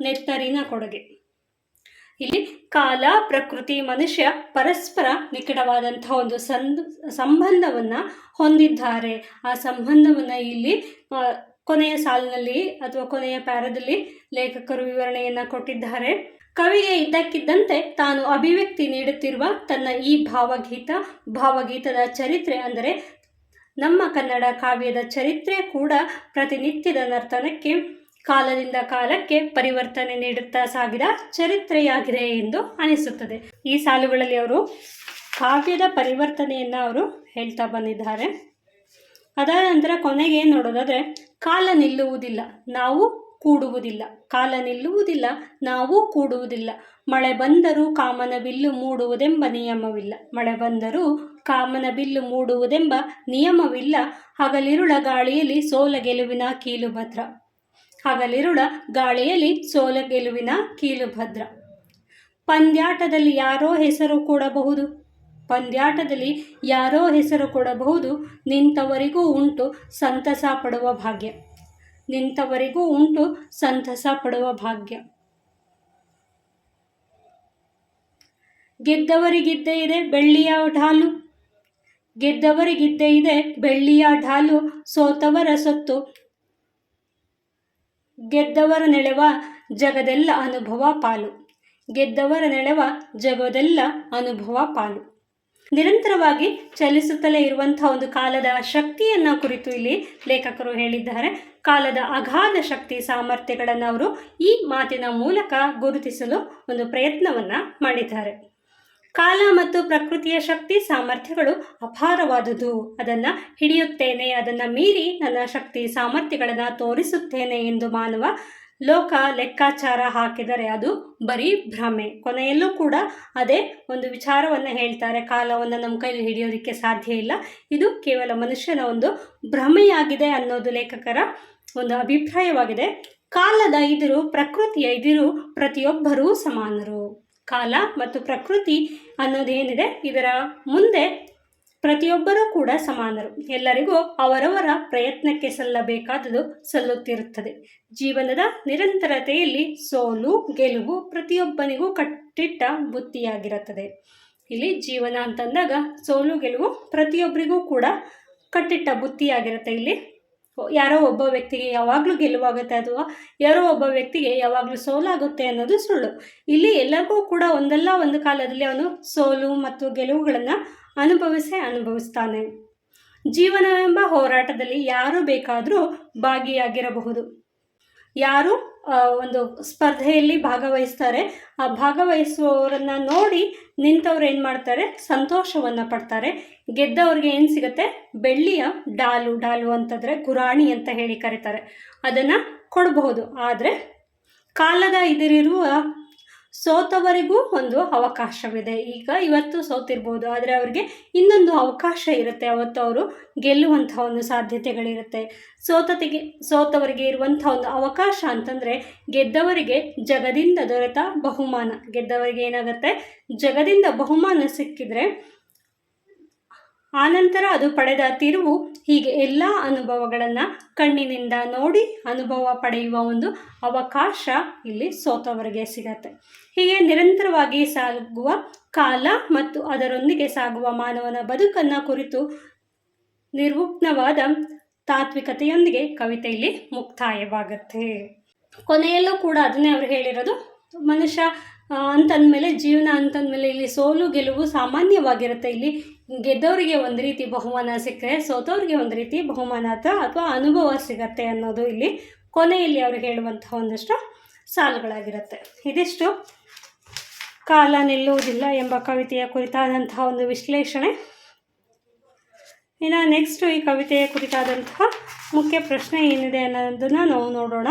ನೆತ್ತರಿನ ಕೊಡುಗೆ. ಇಲ್ಲಿ ಕಾಲ, ಪ್ರಕೃತಿ, ಮನುಷ್ಯ ಪರಸ್ಪರ ನಿಕಟವಾದಂತಹ ಒಂದು ಸಂಬಂಧವನ್ನು ಹೊಂದಿದ್ದಾರೆ. ಆ ಸಂಬಂಧವನ್ನು ಇಲ್ಲಿ ಕೊನೆಯ ಸಾಲಿನಲ್ಲಿ ಅಥವಾ ಕೊನೆಯ ಪ್ಯಾರದಲ್ಲಿ ಲೇಖಕರು ವಿವರಣೆಯನ್ನು ಕೊಟ್ಟಿದ್ದಾರೆ. ಕವಿಗೆ ಇದ್ದಕ್ಕಿದ್ದಂತೆ ತಾನು ಅಭಿವ್ಯಕ್ತಿ ನೀಡುತ್ತಿರುವ ತನ್ನ ಈ ಭಾವಗೀತದ ಚರಿತ್ರೆ, ಅಂದರೆ ನಮ್ಮ ಕನ್ನಡ ಕಾವ್ಯದ ಚರಿತ್ರೆ ಕೂಡ ಪ್ರತಿನಿತ್ಯದ ನರ್ತನಕ್ಕೆ, ಕಾಲದಿಂದ ಕಾಲಕ್ಕೆ ಪರಿವರ್ತನೆ ನೀಡುತ್ತಾ ಸಾಗಿದ ಚರಿತ್ರೆಯಾಗಿದೆ ಎಂದು ಅನಿಸುತ್ತದೆ. ಈ ಸಾಲುಗಳಲ್ಲಿ ಅವರು ಕಾವ್ಯದ ಪರಿವರ್ತನೆಯನ್ನು ಅವರು ಹೇಳ್ತಾ ಬಂದಿದ್ದಾರೆ. ಅದಾದ ನಂತರ ಕೊನೆಗೆ ನೋಡೋದಾದರೆ, ಕಾಲ ನಿಲ್ಲುವುದಿಲ್ಲ, ನಾವು ಕೂಡುವುದಿಲ್ಲ, ಕಾಲ ನಿಲ್ಲುವುದಿಲ್ಲ, ನಾವು ಕೂಡುವುದಿಲ್ಲ, ಮಳೆ ಬಂದರೂ ಕಾಮನ ಬಿಲ್ಲು ಮೂಡುವುದೆಂಬ ನಿಯಮವಿಲ್ಲ, ಮಳೆ ಬಂದರೂ ಕಾಮನ ಬಿಲ್ಲು ಮೂಡುವುದೆಂಬ ನಿಯಮವಿಲ್ಲ, ಹಗಲಿರುಳ ಗಾಳಿಯಲ್ಲಿ ಸೋಲ ಗೆಲುವಿನ ಕೀಲು ಭದ್ರ, ಹಗಲಿರುಳ ಗಾಳಿಯಲ್ಲಿ ಸೋಲ ಗೆಲುವಿನ ಕೀಲು ಭದ್ರ, ಪಂದ್ಯಾಟದಲ್ಲಿ ಯಾರೋ ಹೆಸರು ಕೊಡಬಹುದು, ಪಂದ್ಯಾಟದಲ್ಲಿ ಯಾರೋ ಹೆಸರು ಕೊಡಬಹುದು, ನಿಂತವರಿಗೂ ಉಂಟು ಸಂತಸ ಪಡುವ ಭಾಗ್ಯ, ನಿಂತವರಿಗೂ ಉಂಟು ಸಂತಸ ಪಡುವ ಭಾಗ್ಯ, ಗೆದ್ದವರಿಗಿದ್ದೇ ಇದೆ ಬೆಳ್ಳಿಯ ಢಾಲು, ಗೆದ್ದವರಿಗಿದ್ದೇ ಇದೆ ಬೆಳ್ಳಿಯ ಢಾಲು, ಸೋತವರ ಸೊತ್ತು ಗೆದ್ದವರ ನೆಳೆವ ಜಗದೆಲ್ಲ ಅನುಭವ ಪಾಲು, ಗೆದ್ದವರ ನೆಳೆವ ಜಗದೆಲ್ಲ ಅನುಭವ ಪಾಲು. ನಿರಂತರವಾಗಿ ಚಲಿಸುತ್ತಲೇ ಇರುವಂತಹ ಒಂದು ಕಾಲದ ಶಕ್ತಿಯನ್ನು ಕುರಿತು ಇಲ್ಲಿ ಲೇಖಕರು ಹೇಳಿದ್ದಾರೆ. ಕಾಲದ ಅಗಾಧ ಶಕ್ತಿ ಸಾಮರ್ಥ್ಯಗಳನ್ನು ಅವರು ಈ ಮಾತಿನ ಮೂಲಕ ಗುರುತಿಸಲು ಒಂದು ಪ್ರಯತ್ನವನ್ನು ಮಾಡಿದ್ದಾರೆ. ಕಾಲ ಮತ್ತು ಪ್ರಕೃತಿಯ ಶಕ್ತಿ ಸಾಮರ್ಥ್ಯಗಳು ಅಪಾರವಾದುದು, ಅದನ್ನು ಹಿಡಿಯುತ್ತೇನೆ, ಅದನ್ನು ಮೀರಿ ನನ್ನ ಶಕ್ತಿ ಸಾಮರ್ಥ್ಯಗಳನ್ನು ತೋರಿಸುತ್ತೇನೆ ಎಂದು ಮಾನವ ಲೋಕ ಲೆಕ್ಕಾಚಾರ ಹಾಕಿದರೆ ಅದು ಬರೀ ಭ್ರಮೆ. ಕೊನೆಯಲ್ಲೂ ಕೂಡ ಅದೇ ಒಂದು ವಿಚಾರವನ್ನು ಹೇಳ್ತಾರೆ, ಕಾಲವನ್ನು ನಮ್ಮ ಕೈಲಿ ಹಿಡಿಯೋದಕ್ಕೆ ಸಾಧ್ಯ ಇಲ್ಲ, ಇದು ಕೇವಲ ಮನುಷ್ಯನ ಒಂದು ಭ್ರಮೆಯಾಗಿದೆ ಅನ್ನೋದು ಲೇಖಕರ ಒಂದು ಅಭಿಪ್ರಾಯವಾಗಿದೆ. ಕಾಲದ ಎದುರು ಪ್ರಕೃತಿಯ ಎದುರು ಪ್ರತಿಯೊಬ್ಬರೂ ಸಮಾನರು. ಕಾಲ ಮತ್ತು ಪ್ರಕೃತಿ ಅನ್ನೋದೇನಿದೆ, ಇದರ ಮುಂದೆ ಪ್ರತಿಯೊಬ್ಬರೂ ಕೂಡ ಸಮಾನರು. ಎಲ್ಲರಿಗೂ ಅವರವರ ಪ್ರಯತ್ನಕ್ಕೆ ಸಲ್ಲಬೇಕಾದುದು ಸಲ್ಲುತ್ತಿರುತ್ತದೆ. ಜೀವನದ ನಿರಂತರತೆಯಲ್ಲಿ ಸೋಲು ಗೆಲುವು ಪ್ರತಿಯೊಬ್ಬನಿಗೂ ಕಟ್ಟಿಟ್ಟ ಬುತ್ತಿಯಾಗಿರುತ್ತದೆ. ಇಲ್ಲಿ ಜೀವನ ಅಂತಂದಾಗ ಸೋಲು ಗೆಲುವು ಪ್ರತಿಯೊಬ್ಬರಿಗೂ ಕೂಡ ಕಟ್ಟಿಟ್ಟ ಬುತ್ತಿಯಾಗಿರುತ್ತೆ. ಇಲ್ಲಿ ಯಾರೋ ಒಬ್ಬ ವ್ಯಕ್ತಿಗೆ ಯಾವಾಗಲೂ ಗೆಲುವಾಗುತ್ತೆ ಅಥವಾ ಯಾರೋ ಒಬ್ಬ ವ್ಯಕ್ತಿಗೆ ಯಾವಾಗಲೂ ಸೋಲಾಗುತ್ತೆ ಅನ್ನೋದು ಸುಳ್ಳು. ಇಲ್ಲಿ ಎಲ್ಲರಿಗೂ ಕೂಡ ಒಂದಲ್ಲ ಒಂದು ಕಾಲದಲ್ಲಿ ಅವನು ಸೋಲು ಮತ್ತು ಗೆಲುವುಗಳನ್ನು ಅನುಭವಿಸ್ತಾನೆ. ಜೀವನವೆಂಬ ಹೋರಾಟದಲ್ಲಿ ಯಾರು ಬೇಕಾದರೂ ಭಾಗಿಯಾಗಿರಬಹುದು. ಯಾರು ಒಂದು ಸ್ಪರ್ಧೆಯಲ್ಲಿ ಭಾಗವಹಿಸ್ತಾರೆ, ಆ ಭಾಗವಹಿಸುವವರನ್ನು ನೋಡಿ ನಿಂತವ್ರು ಏನು ಮಾಡ್ತಾರೆ, ಸಂತೋಷವನ್ನು ಪಡ್ತಾರೆ. ಗೆದ್ದವ್ರಿಗೆ ಏನು ಸಿಗುತ್ತೆ, ಬೆಳ್ಳಿಯ ಡಾಲು ಅಂತಂದರೆ ಗುರಾಣಿ ಅಂತ ಹೇಳಿ ಕರೀತಾರೆ, ಅದನ್ನು ಕೊಡಬಹುದು. ಆದರೆ ಕಾಲದ ಎದುರಿರುವ ಸೋತವರಿಗೂ ಒಂದು ಅವಕಾಶವಿದೆ. ಇವತ್ತು ಸೋತಿರ್ಬೋದು, ಆದರೆ ಅವರಿಗೆ ಇನ್ನೊಂದು ಅವಕಾಶ ಇರುತ್ತೆ. ಅವತ್ತು ಅವರು ಗೆಲ್ಲುವಂಥ ಒಂದು ಸಾಧ್ಯತೆಗಳಿರುತ್ತೆ. ಸೋತವರಿಗೆ ಇರುವಂಥ ಒಂದು ಅವಕಾಶ ಅಂತಂದರೆ ಗೆದ್ದವರಿಗೆ ಜಗದಿಂದ ದೊರೆತ ಬಹುಮಾನ. ಗೆದ್ದವರಿಗೆ ಏನಾಗುತ್ತೆ, ಜಗದಿಂದ ಬಹುಮಾನ ಸಿಕ್ಕಿದ್ರೆ ಆನಂತರ ಅದು ಪಡೆದ ತಿರುವು, ಹೀಗೆ ಎಲ್ಲ ಅನುಭವಗಳನ್ನು ಕಣ್ಣಿನಿಂದ ನೋಡಿ ಅನುಭವ ಪಡೆಯುವ ಒಂದು ಅವಕಾಶ ಇಲ್ಲಿ ಸೋತವರಿಗೆ ಸಿಗತ್ತೆ. ಹೀಗೆ ನಿರಂತರವಾಗಿ ಸಾಗುವ ಕಾಲ ಮತ್ತು ಅದರೊಂದಿಗೆ ಸಾಗುವ ಮಾನವನ ಬದುಕನ್ನು ಕುರಿತು ನಿರ್ವಿಘ್ನವಾದ ತಾತ್ವಿಕತೆಯೊಂದಿಗೆ ಕವಿತೆ ಇಲ್ಲಿ ಮುಕ್ತಾಯವಾಗುತ್ತೆ. ಕೊನೆಯಲ್ಲೂ ಕೂಡ ಅದನ್ನೇ ಅವರು ಹೇಳಿರೋದು, ಮನುಷ್ಯ ಅಂತಂದಮೇಲೆ, ಜೀವನ ಅಂತಂದಮೇಲೆ ಇಲ್ಲಿ ಸೋಲು ಗೆಲುವು ಸಾಮಾನ್ಯವಾಗಿರುತ್ತೆ. ಇಲ್ಲಿ ಗೆದ್ದವರಿಗೆ ಒಂದು ರೀತಿ ಬಹುಮಾನ ಸಿಕ್ಕರೆ ಸೋತವರಿಗೆ ಒಂದು ರೀತಿ ಬಹುಮಾನ ಅಥವಾ ಅನುಭವ ಸಿಗತ್ತೆ ಅನ್ನೋದು ಇಲ್ಲಿ ಕೊನೆಯಲ್ಲಿ ಅವರು ಹೇಳುವಂತಹ ಒಂದಷ್ಟು ಸಾಲುಗಳಾಗಿರುತ್ತೆ. ಇದಿಷ್ಟು ಕಾಲ ನಿಲ್ಲುವುದಿಲ್ಲ ಎಂಬ ಕವಿತೆಯ ಕುರಿತಾದಂತಹ ಒಂದು ವಿಶ್ಲೇಷಣೆ. ಇನ್ನು ನೆಕ್ಸ್ಟು ಈ ಕವಿತೆಯ ಕುರಿತಾದಂತಹ ಮುಖ್ಯ ಪ್ರಶ್ನೆ ಏನಿದೆ ಅನ್ನೋದನ್ನು ನಾವು ನೋಡೋಣ.